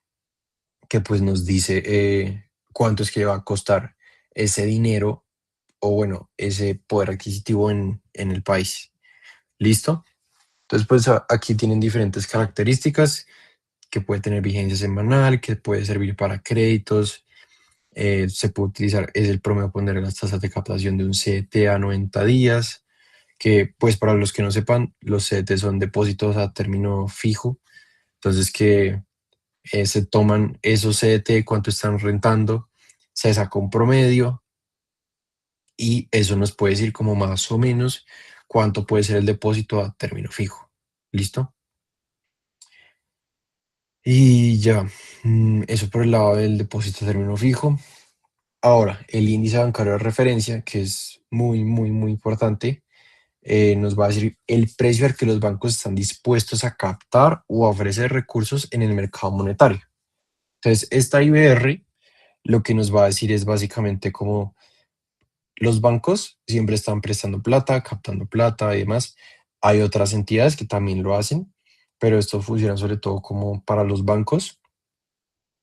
que pues nos dice cuánto es que va a costar ese dinero o bueno, ese poder adquisitivo en el país. ¿Listo? Entonces, pues aquí tienen diferentes características que puede tener vigencia semanal, que puede servir para créditos, se puede utilizar, es el promedio poner las tasas de captación de un CDT a 90 días, que pues para los que no sepan, los CDT son depósitos a término fijo, entonces que se toman esos CDT, cuánto están rentando, se saca un promedio y eso nos puede decir como más o menos cuánto puede ser el depósito a término fijo. ¿Listo? Y ya, eso por el lado del depósito a término fijo. Ahora, el índice bancario de referencia, que es muy, muy, muy importante, nos va a decir el precio al que los bancos están dispuestos a captar o a ofrecer recursos en el mercado monetario. Entonces, esta IBR lo que nos va a decir es básicamente como los bancos siempre están prestando plata, captando plata y demás. Hay otras entidades que también lo hacen, pero esto funciona sobre todo como para los bancos.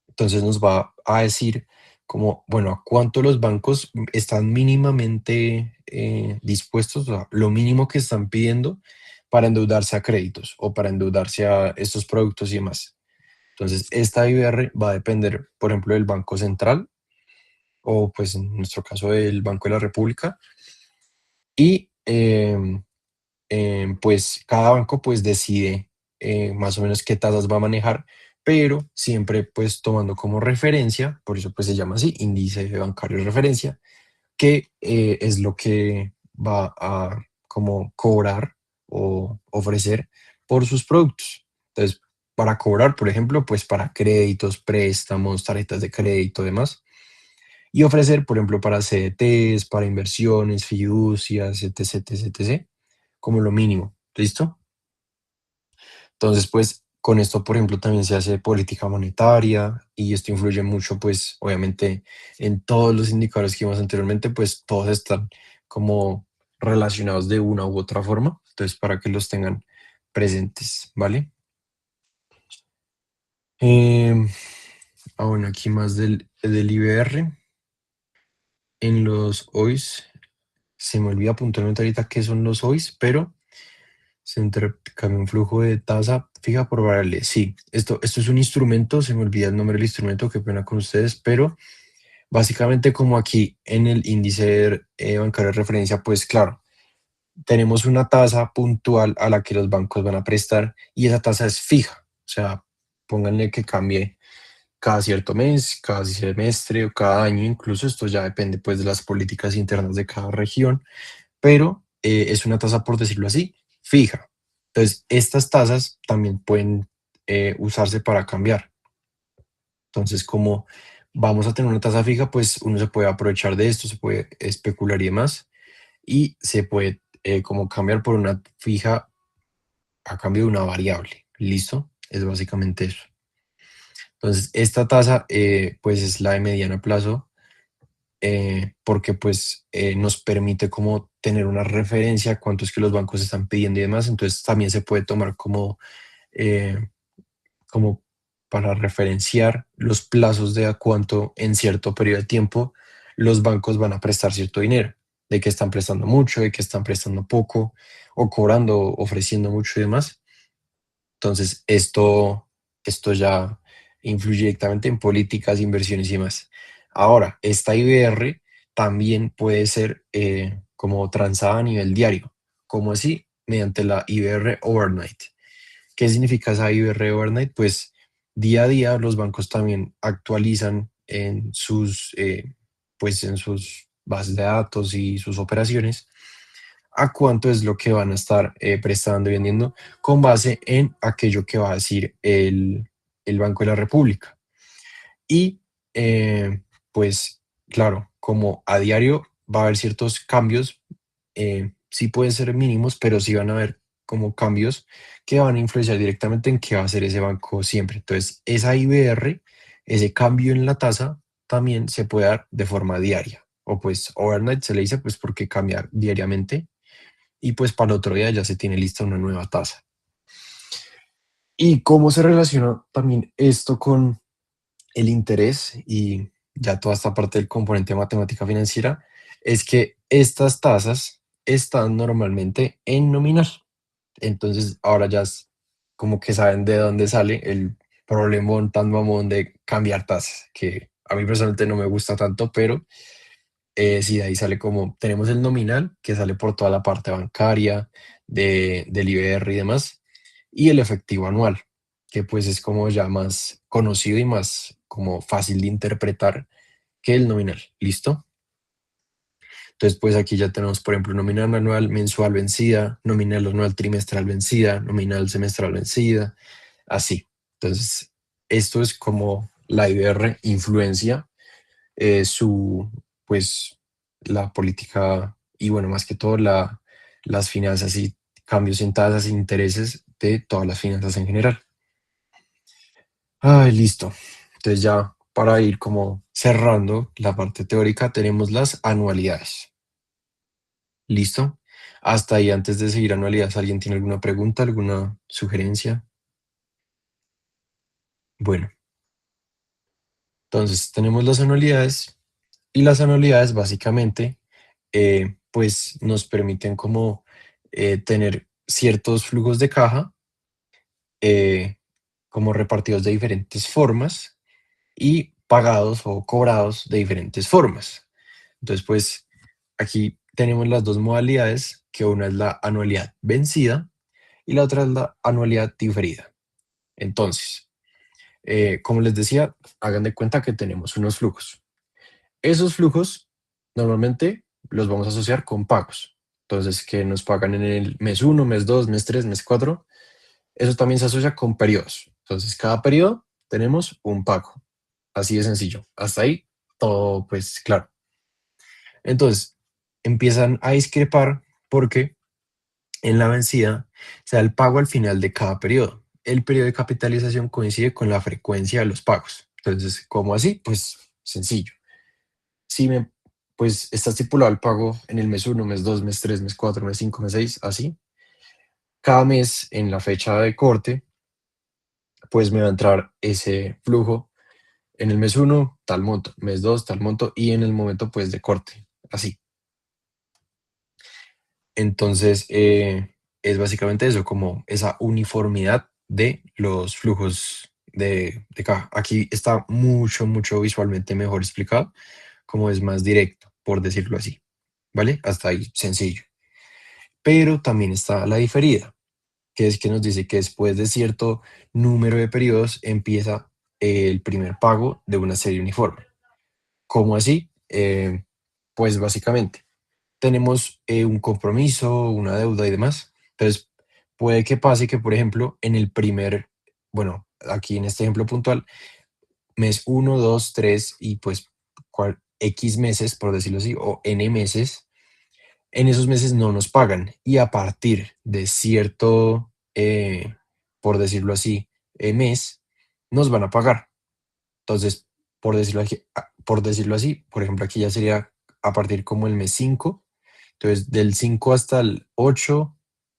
Entonces nos va a decir como, bueno, a cuánto los bancos están mínimamente dispuestos, o sea, lo mínimo que están pidiendo para endeudarse a créditos o para endeudarse a estos productos y demás. Entonces, esta IBR va a depender, por ejemplo, del Banco Central o pues en nuestro caso del Banco de la República y pues cada banco pues decide más o menos qué tasas va a manejar, pero siempre pues tomando como referencia, por eso pues se llama así, índice bancario de referencia, que es lo que va a como cobrar o ofrecer por sus productos. Entonces, para cobrar, por ejemplo, pues para créditos, préstamos, tarjetas de crédito, demás, y ofrecer, por ejemplo, para CDTs, para inversiones, fiducias, etc, etc, etc, como lo mínimo. ¿Listo? Entonces, pues con esto, por ejemplo, también se hace política monetaria y esto influye mucho, pues obviamente en todos los indicadores que vimos anteriormente, pues todos están como relacionados de una u otra forma. Entonces, para que los tengan presentes, ¿vale? Em, bueno, aquí más del IBR. En los OIS, se me olvida puntualmente ahorita qué son los OIS, pero se intercambia un flujo de tasa fija por variable. Sí, esto es un instrumento, se me olvida el nombre del instrumento, qué pena con ustedes, pero básicamente como aquí en el índice bancario de referencia, pues claro, tenemos una tasa puntual a la que los bancos van a prestar y esa tasa es fija. O sea, pónganle que cambie cada cierto mes, cada semestre o cada año, incluso esto ya depende pues de las políticas internas de cada región, pero es una tasa, por decirlo así, fija. Entonces, estas tasas también pueden usarse para cambiar. Entonces, como vamos a tener una tasa fija, pues uno se puede aprovechar de esto, se puede especular y demás, y se puede como cambiar por una fija a cambio de una variable. ¿Listo? Es básicamente eso. Entonces, esta tasa pues es la de mediano plazo porque pues nos permite como tener una referencia a cuánto es que los bancos están pidiendo y demás, entonces también se puede tomar eh, como para referenciar los plazos de a cuánto en cierto periodo de tiempo los bancos van a prestar cierto dinero, de que están prestando mucho, de que están prestando poco, o cobrando, ofreciendo mucho y demás. Entonces, esto ya influye directamente en políticas, inversiones y demás. Ahora, esta IBR también puede ser como transada a nivel diario, como así, mediante la IBR Overnight. ¿Qué significa esa IBR Overnight? Pues día a día los bancos también actualizan pues en sus bases de datos y sus operaciones a cuánto es lo que van a estar prestando y vendiendo con base en aquello que va a decir el Banco de la República. Y pues claro, como a diario va a haber ciertos cambios, sí pueden ser mínimos, pero sí van a haber como cambios que van a influenciar directamente en qué va a hacer ese banco siempre. Entonces, esa IBR, ese cambio en la tasa, también se puede dar de forma diaria. O pues overnight se le dice pues porque cambia diariamente y pues para el otro día ya se tiene lista una nueva tasa. ¿Y cómo se relaciona también esto con el interés y ya toda esta parte del componente de matemática financiera? Es que estas tasas están normalmente en nominal. Entonces ahora ya es como que saben de dónde sale el problemón tan mamón de cambiar tasas, que a mí personalmente no me gusta tanto, pero sí, de ahí sale como, tenemos el nominal que sale por toda la parte bancaria, del IBR y demás, y el efectivo anual, que pues es como ya más conocido y más como fácil de interpretar que el nominal. ¿Listo? Entonces, pues aquí ya tenemos, por ejemplo, nominal anual mensual vencida, nominal anual trimestral vencida, nominal semestral vencida, así. Entonces, esto es como la IBR influencia pues, la política y, bueno, más que todo, las finanzas y cambios en tasas e intereses de todas las finanzas en general. Ay, listo. Entonces, ya para ir como cerrando la parte teórica, tenemos las anualidades. ¿Listo? Hasta ahí, antes de seguir anualidades, ¿alguien tiene alguna pregunta, alguna sugerencia? Bueno, entonces tenemos las anualidades y las anualidades básicamente pues nos permiten como tener ciertos flujos de caja eh, como repartidos de diferentes formas y pagados o cobrados de diferentes formas. Entonces, pues aquí tenemos las dos modalidades, que una es la anualidad vencida y la otra es la anualidad diferida. Entonces, como les decía, hagan de cuenta que tenemos unos flujos. Esos flujos normalmente los vamos a asociar con pagos. Entonces, que nos pagan en el mes uno, mes 2, mes 3, mes 4. Eso también se asocia con periodos. Entonces, cada periodo tenemos un pago. Así de sencillo. Hasta ahí todo, pues claro. Entonces, empiezan a discrepar porque en la vencida se da el pago al final de cada periodo. El periodo de capitalización coincide con la frecuencia de los pagos. Entonces, ¿cómo así? Pues sencillo. Si me, pues está estipulado el pago en el mes uno, mes 2, mes 3, mes 4, mes 5, mes 6, así. Cada mes en la fecha de corte, pues me va a entrar ese flujo en el mes uno tal monto, mes 2 tal monto y en el momento pues de corte, así. Entonces, es básicamente eso, como esa uniformidad de los flujos de caja. Aquí está mucho, mucho visualmente mejor explicado, como es más directo, por decirlo así. ¿Vale? Hasta ahí, sencillo. Pero también está la diferida, que es que nos dice que después de cierto número de periodos empieza el primer pago de una serie uniforme. ¿Cómo así? Pues básicamente tenemos un compromiso, una deuda y demás. Entonces, puede que pase que, por ejemplo, en el primer, bueno, aquí en este ejemplo puntual, mes uno 2 3 y pues X meses, por decirlo así, o N meses, en esos meses no nos pagan y a partir de cierto, por decirlo así, mes, nos van a pagar. Entonces, por decirlo así, por ejemplo, aquí ya sería a partir como el mes 5. Entonces, del 5 hasta el 8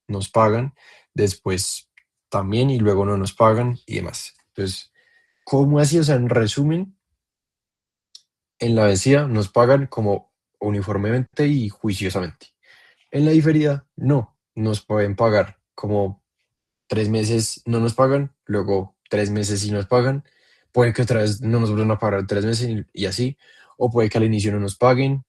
nos pagan, después también y luego no nos pagan y demás. Entonces, ¿cómo así? O sea, en resumen, en la vencida nos pagan como uniformemente y juiciosamente. En la diferida, no, nos pueden pagar como 3 meses no nos pagan, luego 3 meses sí nos pagan, puede que otra vez no nos vuelvan a pagar 3 meses y así, o puede que al inicio no nos paguen,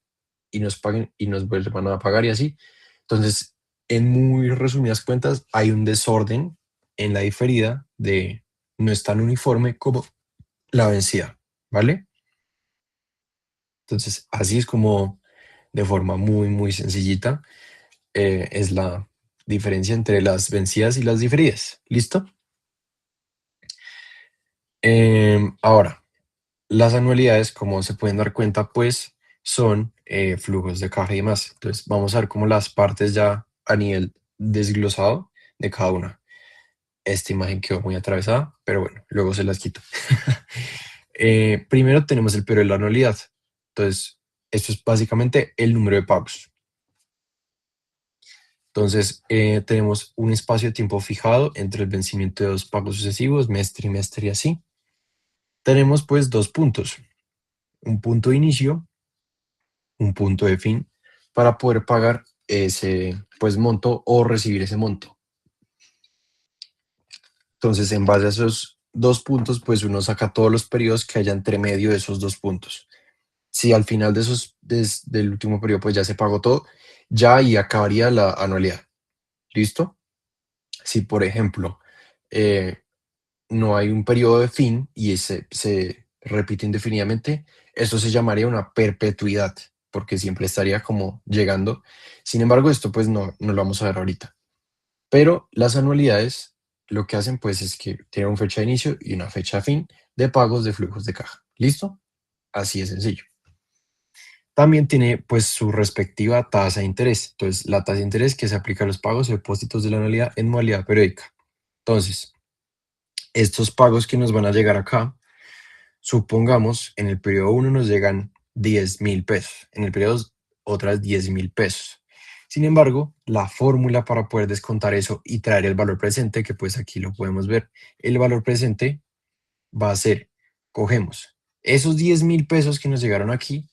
y nos paguen y nos vuelvan a pagar y así. Entonces, en muy resumidas cuentas, hay un desorden en la diferida de no es tan uniforme como la vencida, ¿vale? Entonces, así es como de forma muy, muy sencillita es la diferencia entre las vencidas y las diferidas. ¿Listo? Ahora, las anualidades, como se pueden dar cuenta, pues son flujos de caja y demás. Entonces, vamos a ver como las partes ya a nivel desglosado de cada una. Esta imagen quedó muy atravesada, pero bueno, luego se las quito. Primero tenemos el periodo de la anualidad. Entonces, esto es básicamente el número de pagos. Entonces, tenemos un espacio de tiempo fijado entre el vencimiento de dos pagos sucesivos, mes, trimestre y así. Tenemos pues dos puntos, un punto de inicio, un punto de fin, para poder pagar ese pues monto o recibir ese monto. Entonces, en base a esos dos puntos, pues uno saca todos los periodos que haya entre medio de esos dos puntos. Si al final de esos, del último periodo, pues ya se pagó todo, ya ahí acabaría la anualidad. ¿Listo? Si, por ejemplo, eh, no hay un periodo de fin y ese se repite indefinidamente, esto se llamaría una perpetuidad, porque siempre estaría como llegando. Sin embargo, esto pues no lo vamos a ver ahorita. Pero las anualidades lo que hacen pues es que tienen una fecha de inicio y una fecha de fin de pagos de flujos de caja. ¿Listo? Así de sencillo. También tiene pues su respectiva tasa de interés. Entonces, la tasa de interés que se aplica a los pagos o depósitos de la anualidad en modalidad periódica. Entonces, estos pagos que nos van a llegar acá, supongamos en el periodo 1 nos llegan 10.000 pesos, en el periodo 2 otras 10.000 pesos. Sin embargo, la fórmula para poder descontar eso y traer el valor presente, que pues aquí lo podemos ver, el valor presente va a ser, cogemos esos 10.000 pesos que nos llegaron aquí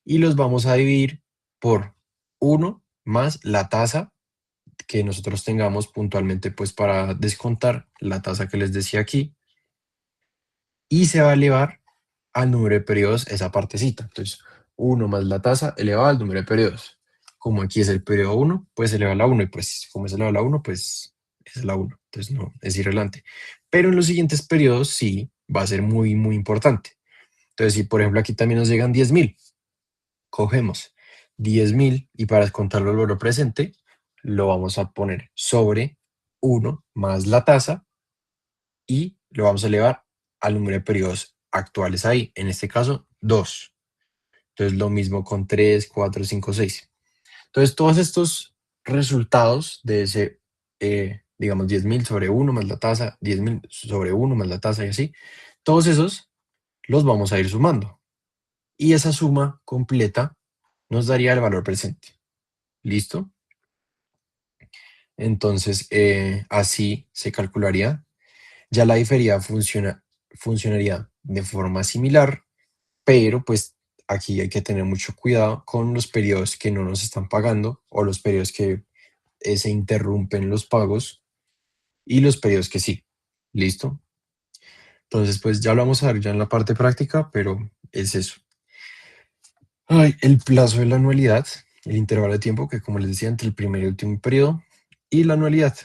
y los vamos a dividir por 1 más la tasa que nosotros tengamos puntualmente pues para descontar la tasa que les decía aquí y se va a elevar al número de periodos esa partecita. Entonces, 1 más la tasa elevada al número de periodos. Como aquí es el periodo 1, pues se eleva a la 1 y pues como es elevado a la 1, pues es la 1. Entonces no, es irrelevante. Pero en los siguientes periodos sí va a ser muy, muy importante. Entonces, si por ejemplo aquí también nos llegan 10.000, cogemos 10.000 y para descontarlo el valor presente, lo vamos a poner sobre 1 más la tasa y lo vamos a elevar al número de periodos actuales ahí, en este caso 2. Entonces lo mismo con 3, 4, 5, 6. Entonces todos estos resultados de ese, digamos, 10.000 sobre 1 más la tasa, 10.000 sobre 1 más la tasa y así, todos esos los vamos a ir sumando. Y esa suma completa nos daría el valor presente. ¿Listo? Entonces, así se calcularía. Ya la diferida funcionaría de forma similar, pero pues aquí hay que tener mucho cuidado con los periodos que no nos están pagando o los periodos que se interrumpen los pagos y los periodos que sí. ¿Listo? Entonces, pues ya lo vamos a ver ya en la parte práctica, pero es eso. Ay, el plazo de la anualidad, el intervalo de tiempo que como les decía entre el primer y último periodo, y la anualidad,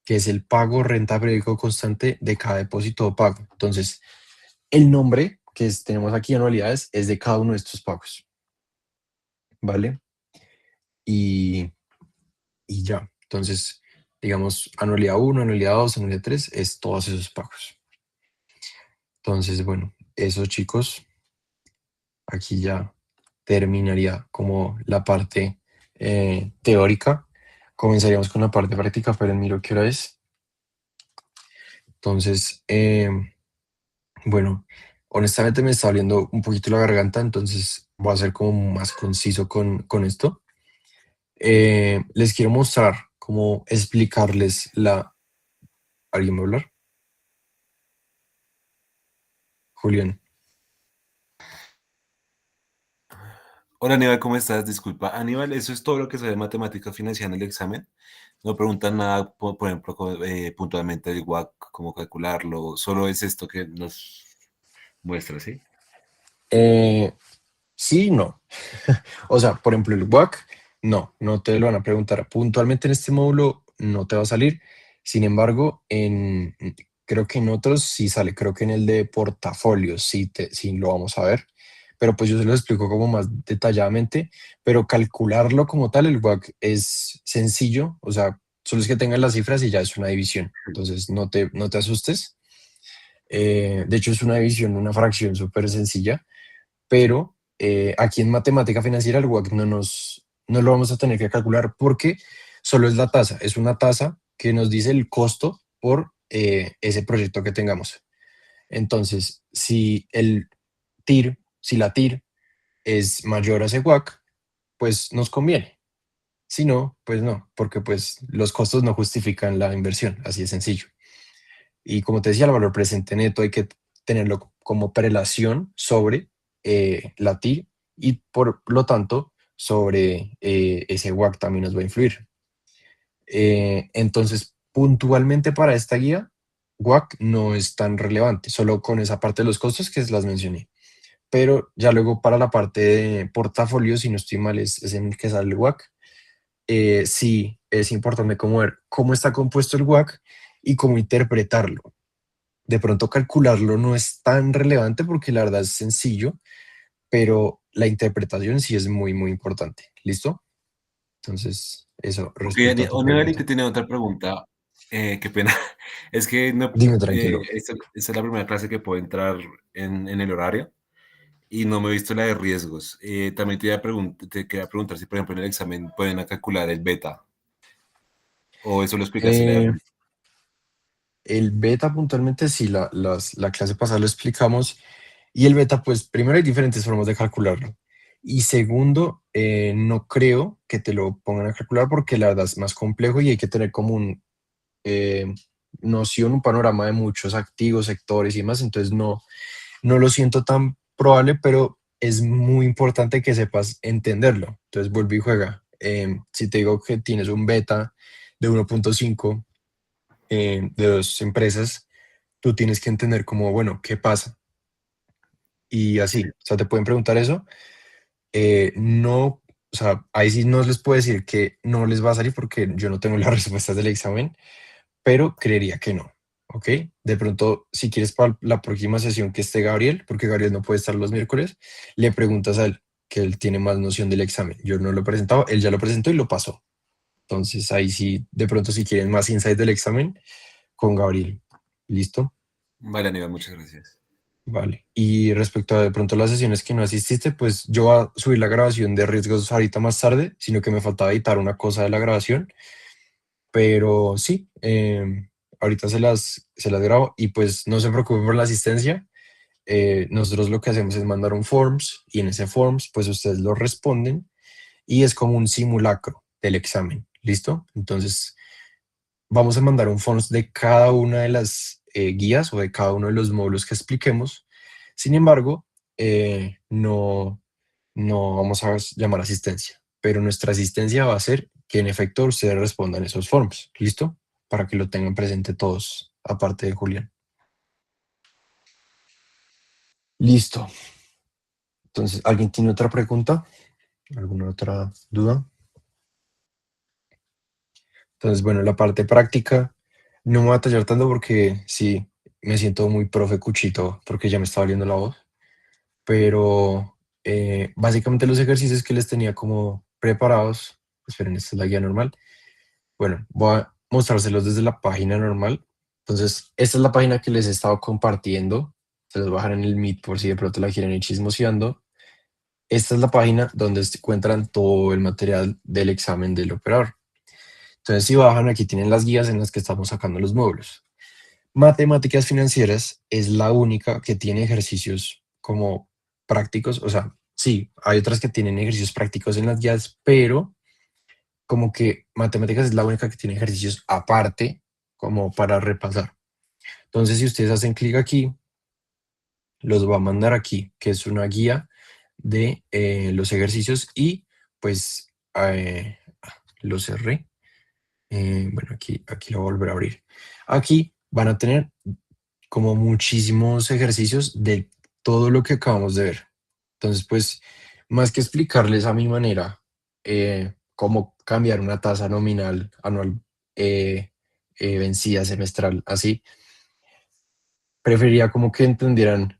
que es el pago renta periódico constante de cada depósito o pago. Entonces, el nombre tenemos aquí, anualidades, es de cada uno de estos pagos, ¿vale? Y, y ya. Entonces, digamos, anualidad 1, anualidad 2, anualidad 3, es todos esos pagos. Entonces, bueno, eso chicos, aquí ya terminaría como la parte teórica. Comenzaríamos con la parte práctica, pero miro qué hora es. Entonces, bueno, honestamente me está doliendo un poquito la garganta, entonces voy a ser como más conciso con esto. Les quiero mostrar cómo explicarles la... ¿Alguien va a hablar? Julián. Hola Aníbal, ¿cómo estás? Disculpa, Aníbal, ¿eso es todo lo que se ve de matemática financiera en el examen? No preguntan nada, por ejemplo, puntualmente del WACC, cómo calcularlo, solo es esto que nos muestra, ¿sí? Eh, sí y no. O sea, por ejemplo, el WAC, no te lo van a preguntar. Puntualmente en este módulo no te va a salir. Sin embargo, creo que en otros sí sale. Creo que en el de portafolios sí lo vamos a ver. Pero pues yo se lo explico como más detalladamente. Pero calcularlo como tal, el WAC es sencillo. O sea, solo es que tengas las cifras y ya es una división. Entonces no te asustes. De hecho, es una división, una fracción súper sencilla, pero aquí en matemática financiera el WACC no lo vamos a tener que calcular porque solo es la tasa, es una tasa que nos dice el costo por ese proyecto que tengamos. Entonces, si la TIR es mayor a ese WACC, pues nos conviene. Si no, pues no, porque pues los costos no justifican la inversión, así de sencillo. Y como te decía, el valor presente neto hay que tenerlo como prelación sobre la TIR y por lo tanto sobre ese WACC también nos va a influir. Entonces, puntualmente para esta guía, WACC no es tan relevante, solo con esa parte de los costos que las mencioné. Pero ya luego para la parte de portafolio, si no estoy mal, es en el que sale el WACC. Sí, es importante como ver cómo está compuesto el WACC y cómo interpretarlo. De pronto calcularlo no es tan relevante porque la verdad es sencillo, pero la interpretación sí es muy, muy importante. ¿Listo? Entonces, eso Ok, respecto a tu Oliver, te pregunta. tiene otra pregunta. Qué pena. Es que no, Dime tranquilo. esta es la primera clase que puedo entrar en el horario y no me he visto la de riesgos. También te quería preguntar si, por ejemplo, en el examen pueden calcular el beta o eso lo explicaste la Eh, de... el beta puntualmente sí, la clase pasada lo explicamos. Y el beta, pues primero hay diferentes formas de calcularlo. Y segundo, no creo que te lo pongan a calcular porque la verdad es más complejo y hay que tener como eh, noción, un panorama de muchos activos, sectores y más. Entonces no lo siento tan probable, pero es muy importante que sepas entenderlo. Entonces vuelve y juega. Si te digo que tienes un beta de 1.5 de dos empresas, tú tienes que entender como, bueno, ¿qué pasa? Y Sí. así, o sea, te pueden preguntar eso. No, o sea, ahí sí no les puedo decir que no les va a salir porque yo no tengo las respuestas del examen, pero creería que no. ¿Ok? De pronto, si quieres para la próxima sesión que esté Gabriel, porque Gabriel no puede estar los miércoles, le preguntas a él, que él tiene más noción del examen. Yo no lo he presentado, él ya lo presentó y lo pasó. Entonces, ahí sí, de pronto, si quieren más insight del examen, con Gabriel. ¿Listo? Vale, Aníbal, muchas gracias. Vale. Y respecto a de pronto las sesiones que no asististe, pues yo voy a subir la grabación de riesgos ahorita más tarde, sino que me faltaba editar una cosa de la grabación. Pero sí, ahorita se las grabo y pues no se preocupen por la asistencia. Nosotros lo que hacemos es mandar un forms y en ese forms pues ustedes lo responden y es como un simulacro del examen. ¿Listo? Entonces vamos a mandar un forms de cada una de las guías o de cada uno de los módulos que expliquemos. Sin embargo, no vamos a llamar asistencia, pero nuestra asistencia va a ser que en efecto ustedes respondan esos forms. ¿Listo? Para que lo tengan presente todos, aparte de Julián. Listo. Entonces, ¿alguien tiene otra pregunta? ¿Alguna otra duda? Entonces, bueno, la parte práctica no me voy a tallar tanto porque sí, me siento muy profe Cuchito porque ya me está doliendo la voz, pero básicamente los ejercicios que les tenía como preparados, esperen, esta es la guía normal. Bueno, voy a mostrárselos desde la página normal. Entonces, esta es la página que les he estado compartiendo. Se los voy a dejar en el Meet por si de pronto la quieren ir chismoseando. Esta es la página donde se encuentran todo el material del examen del operador. Entonces, si bajan, aquí tienen las guías en las que estamos sacando los módulos. Matemáticas financieras es la única que tiene ejercicios como prácticos. O sea, sí, hay otras que tienen ejercicios prácticos en las guías, pero como que matemáticas es la única que tiene ejercicios aparte como para repasar. Entonces, si ustedes hacen clic aquí, los va a mandar aquí, que es una guía de los ejercicios y pues lo cerré. Bueno, aquí lo voy a volver a abrir. Aquí van a tener como muchísimos ejercicios de todo lo que acabamos de ver. Entonces, pues más que explicarles a mi manera cómo cambiar una tasa nominal anual vencida semestral, así, preferiría como que entendieran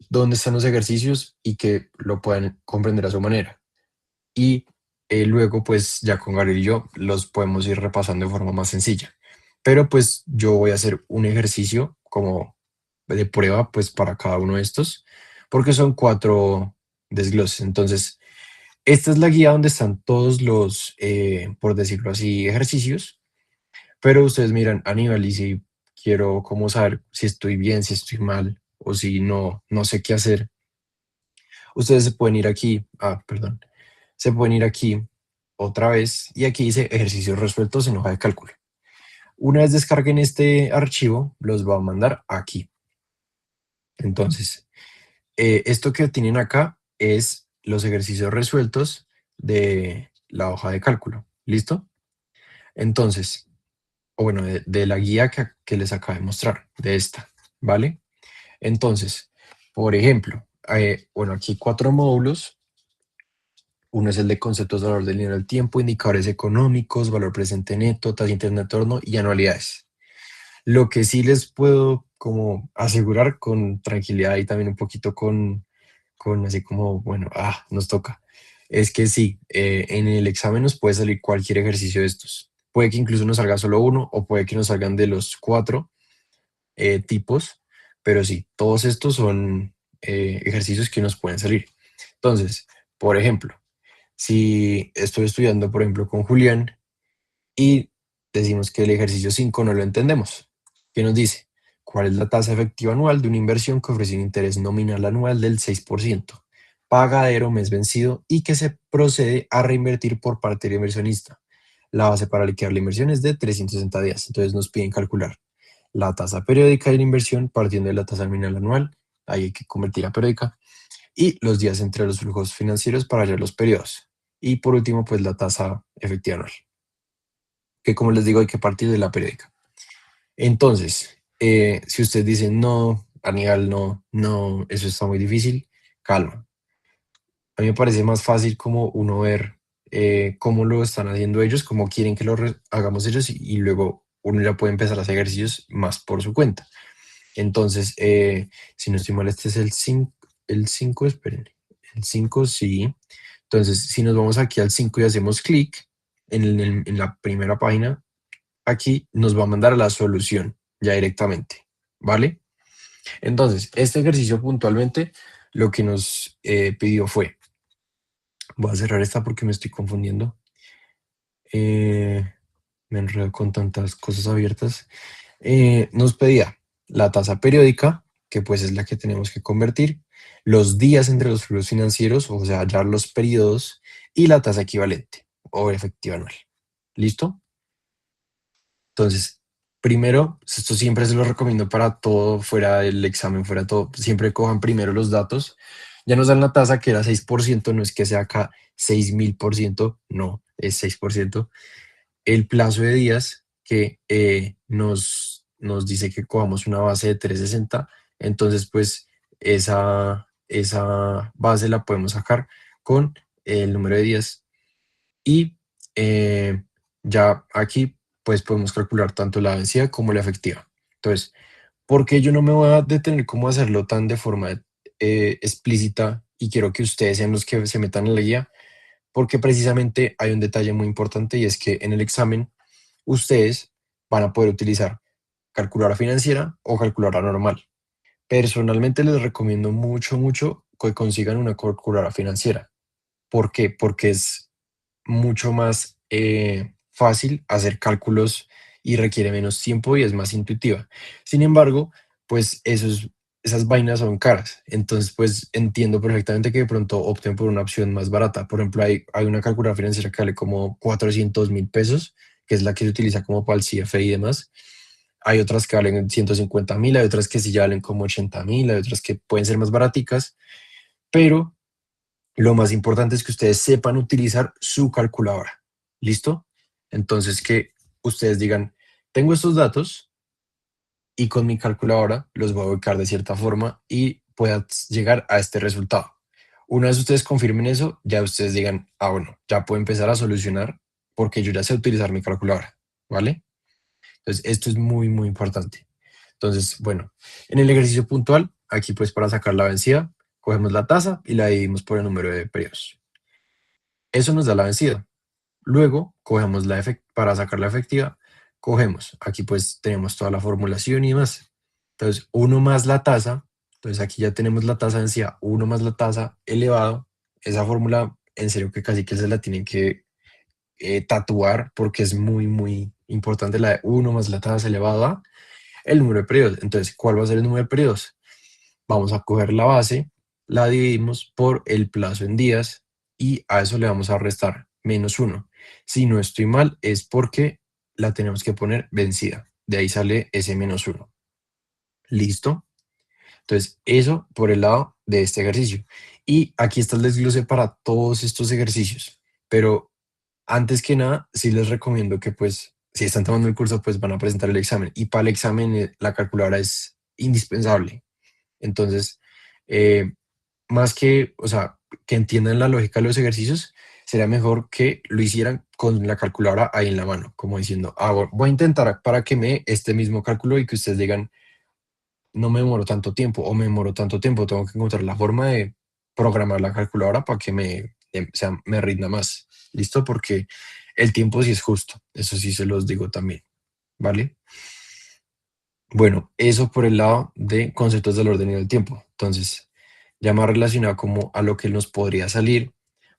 dónde están los ejercicios y que lo puedan comprender a su manera. Y luego, pues ya con Gabriel y yo los podemos ir repasando de forma más sencilla. Pero pues yo voy a hacer un ejercicio como de prueba, pues para cada uno de estos, porque son 4 desgloses. Entonces, esta es la guía donde están todos los, por decirlo así, ejercicios, pero ustedes miran, Aníbal, y si quiero como saber si estoy bien, si estoy mal, o si no sé qué hacer, ustedes se pueden ir aquí, perdón, se pueden ir aquí otra vez y aquí dice ejercicios resueltos en hoja de cálculo. Una vez descarguen este archivo, los va a mandar aquí. Entonces, esto que tienen acá es los ejercicios resueltos de la hoja de cálculo. ¿Listo? Entonces, o bueno, de la guía que les acabo de mostrar, de esta, ¿vale? Entonces, por ejemplo, bueno, aquí 4 módulos. Uno es el de conceptos de valor del dinero del tiempo, indicadores económicos, valor presente neto, tasa interna de retorno y anualidades. Lo que sí les puedo como asegurar con tranquilidad y también un poquito con así como, bueno, nos toca, es que sí, en el examen nos puede salir cualquier ejercicio de estos. Puede que incluso nos salga solo uno o puede que nos salgan de los 4 tipos, pero sí, todos estos son ejercicios que nos pueden salir. Entonces, por ejemplo, si estoy estudiando, por ejemplo, con Julián y decimos que el ejercicio 5 no lo entendemos, ¿qué nos dice? ¿Cuál es la tasa efectiva anual de una inversión que ofrece un interés nominal anual del 6%, pagadero mes vencido y que se procede a reinvertir por parte del inversionista? La base para liquidar la inversión es de 360 días, entonces nos piden calcular la tasa periódica de la inversión partiendo de la tasa nominal anual, ahí hay que convertir a periódica, y los días entre los flujos financieros para hallar los periodos. Y por último, pues la tasa efectiva anual, que como les digo, hay que partir de la periódica. Entonces, si ustedes dicen, no, Aníbal, no, eso está muy difícil, calma. A mí me parece más fácil como uno ver cómo lo están haciendo ellos, cómo quieren que lo hagamos ellos y luego uno ya puede empezar a hacer ejercicios más por su cuenta. Entonces, si no estoy mal, este es el 5, esperen, el 5 sí. Entonces, si nos vamos aquí al 5 y hacemos clic en la primera página, aquí nos va a mandar a la solución ya directamente, ¿vale? Entonces, este ejercicio puntualmente lo que nos pidió fue, voy a cerrar esta porque me estoy confundiendo, me enredo con tantas cosas abiertas. Nos pedía la tasa periódica, que pues es la que tenemos que convertir, los días entre los flujos financieros, o sea, hallar los periodos, y la tasa equivalente o efectiva anual. ¿Listo? Entonces, primero, esto siempre se lo recomiendo para todo, fuera del examen, fuera todo, siempre cojan primero los datos. Ya nos dan la tasa que era 6%, no es que sea acá 6000%, no, es 6%. El plazo de días que nos dice que cojamos una base de 360, entonces pues esa base la podemos sacar con el número de días y ya aquí pues podemos calcular tanto la vencida como la efectiva. Entonces, ¿por qué yo no me voy a detener cómo hacerlo tan de forma explícita y quiero que ustedes sean los que se metan en la guía? Porque precisamente hay un detalle muy importante y es que en el examen ustedes van a poder utilizar calculadora financiera o calculadora normal. Personalmente les recomiendo mucho que consigan una calculadora financiera. ¿Por qué? Porque es mucho más fácil hacer cálculos y requiere menos tiempo y es más intuitiva. Sin embargo, pues esas vainas son caras. Entonces, pues entiendo perfectamente que de pronto opten por una opción más barata. Por ejemplo, hay una calculadora financiera que vale como 400.000 pesos, que es la que se utiliza como para el CFA y demás. Hay otras que valen 150.000, hay otras que sí ya valen como 80.000, hay otras que pueden ser más baraticas, pero lo más importante es que ustedes sepan utilizar su calculadora. ¿Listo? Entonces que ustedes digan, tengo estos datos y con mi calculadora los voy a ubicar de cierta forma y pueda llegar a este resultado. Una vez ustedes confirmen eso, ya ustedes digan, bueno, ya puedo empezar a solucionar porque yo ya sé utilizar mi calculadora, ¿vale? Entonces, esto es muy, muy importante. Entonces, bueno, en el ejercicio puntual, aquí pues para sacar la vencida, cogemos la tasa y la dividimos por el número de periodos. Eso nos da la vencida. Luego, cogemos para sacar la efectiva, cogemos, aquí pues tenemos toda la formulación y demás. Entonces, 1 más la tasa, entonces aquí ya tenemos la tasa vencida, 1 más la tasa elevado, esa fórmula en serio que casi que se la tienen que tatuar porque es muy, muy importante la de 1 más la tasa elevado a el número de periodos. Entonces, ¿cuál va a ser el número de periodos? Vamos a coger la base, la dividimos por el plazo en días y a eso le vamos a restar -1. Si no estoy mal, es porque la tenemos que poner vencida. De ahí sale ese -1. ¿Listo? Entonces, eso por el lado de este ejercicio. Y aquí está el desglose para todos estos ejercicios. Pero antes que nada, sí les recomiendo que pues, si están tomando el curso, pues van a presentar el examen. Y para el examen la calculadora es indispensable. Entonces, eh, más que, o sea, que entiendan la lógica de los ejercicios, sería mejor que lo hicieran con la calculadora ahí en la mano, como diciendo, voy a intentar para que me dé este mismo cálculo y que ustedes digan, no me demoro tanto tiempo o me demoro tanto tiempo, tengo que encontrar la forma de programar la calculadora para que o sea, me rinda más. ¿Listo? Porque el tiempo sí es justo, eso sí se los digo también, ¿vale? Bueno, eso por el lado de conceptos del orden y del tiempo. Entonces, ya más relacionado como a lo que nos podría salir.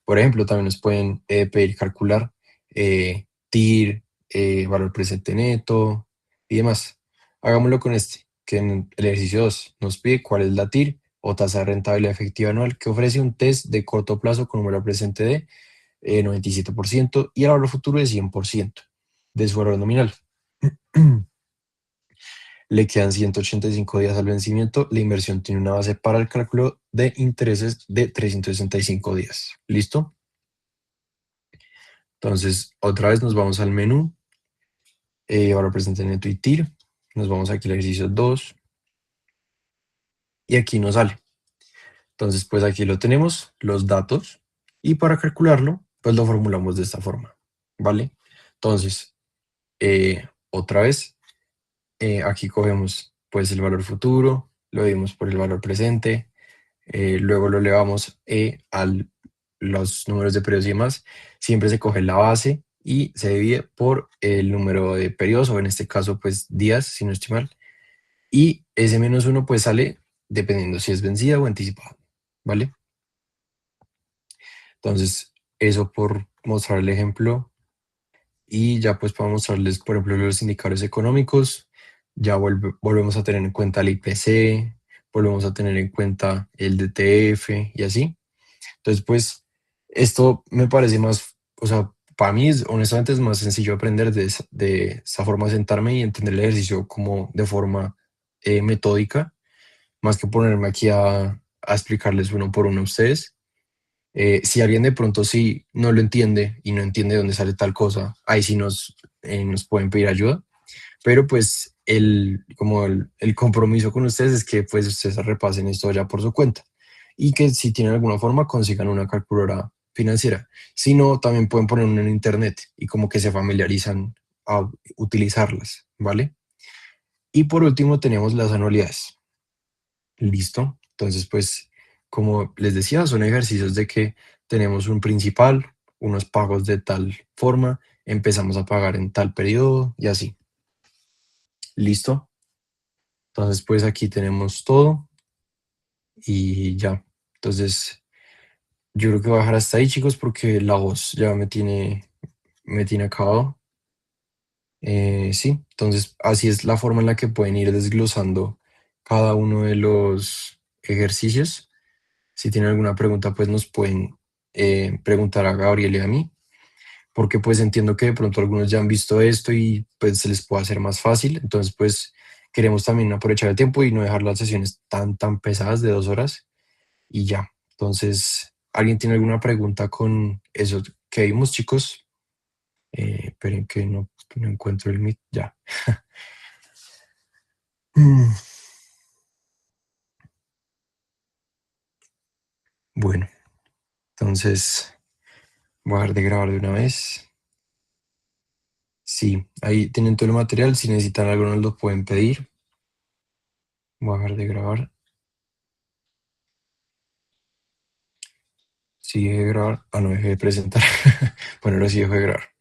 Por ejemplo, también nos pueden pedir calcular TIR, valor presente neto y demás. Hagámoslo con este, que en el ejercicio 2 nos pide cuál es la TIR o tasa de rentabilidad efectiva anual que ofrece un test de corto plazo con número presente de 97% y el valor futuro de 100% de su valor nominal. Le quedan 185 días al vencimiento. La inversión tiene una base para el cálculo de intereses de 365 días. ¿Listo? Entonces, otra vez nos vamos al menú. Valor presente neto y TIR. Nos vamos aquí al ejercicio 2. Y aquí nos sale. Entonces, pues aquí lo tenemos, los datos. Y para calcularlo, pues lo formulamos de esta forma. ¿Vale? Entonces, otra vez, aquí cogemos pues el valor futuro, lo dividimos por el valor presente, luego lo elevamos a los números de periodos y demás, siempre se coge la base y se divide por el número de periodos, o en este caso, pues días, si no estoy mal, y ese -1 pues sale dependiendo si es vencida o anticipada, ¿vale? Entonces, eso por mostrar el ejemplo, y ya pues para mostrarles, por ejemplo, los indicadores económicos, ya volvemos a tener en cuenta el IPC, volvemos a tener en cuenta el DTF y así. Entonces, pues, esto me parece más, o sea, para mí honestamente es más sencillo aprender de esa forma, sentarme y entender el ejercicio como de forma metódica, más que ponerme aquí a explicarles uno por uno a ustedes. Si alguien de pronto sí no lo entiende y no entiende dónde sale tal cosa, ahí sí nos pueden pedir ayuda, pero pues el compromiso con ustedes es que pues ustedes repasen esto ya por su cuenta y que si tienen alguna forma consigan una calculadora financiera. Si no, también pueden poner una en internet y como que se familiarizan a utilizarlas, ¿vale? Y por último tenemos las anualidades. ¿Listo? Entonces, pues, como les decía, son ejercicios de que tenemos un principal, unos pagos de tal forma, empezamos a pagar en tal periodo y así. ¿Listo? Entonces, pues aquí tenemos todo y ya. Entonces, yo creo que voy a dejar hasta ahí, chicos, porque la voz ya me tiene acabado. Sí, entonces así es la forma en la que pueden ir desglosando cada uno de los ejercicios. Si tienen alguna pregunta, pues nos pueden preguntar a Gabriel y a mí, porque pues entiendo que de pronto algunos ya han visto esto y pues se les puede hacer más fácil. Entonces, pues queremos también aprovechar el tiempo y no dejar las sesiones tan pesadas de 2 horas y ya. Entonces, ¿alguien tiene alguna pregunta con eso que vimos, chicos? Esperen que no encuentro el Meet. Ya. Bueno, Entonces, voy a dejar de grabar de una vez. Sí, ahí tienen todo el material. Si necesitan algo, nos lo pueden pedir. Voy a dejar de grabar. Sí, dejé de grabar. Ah, no, dejé de presentar. Bueno, ahora sí dejo de grabar.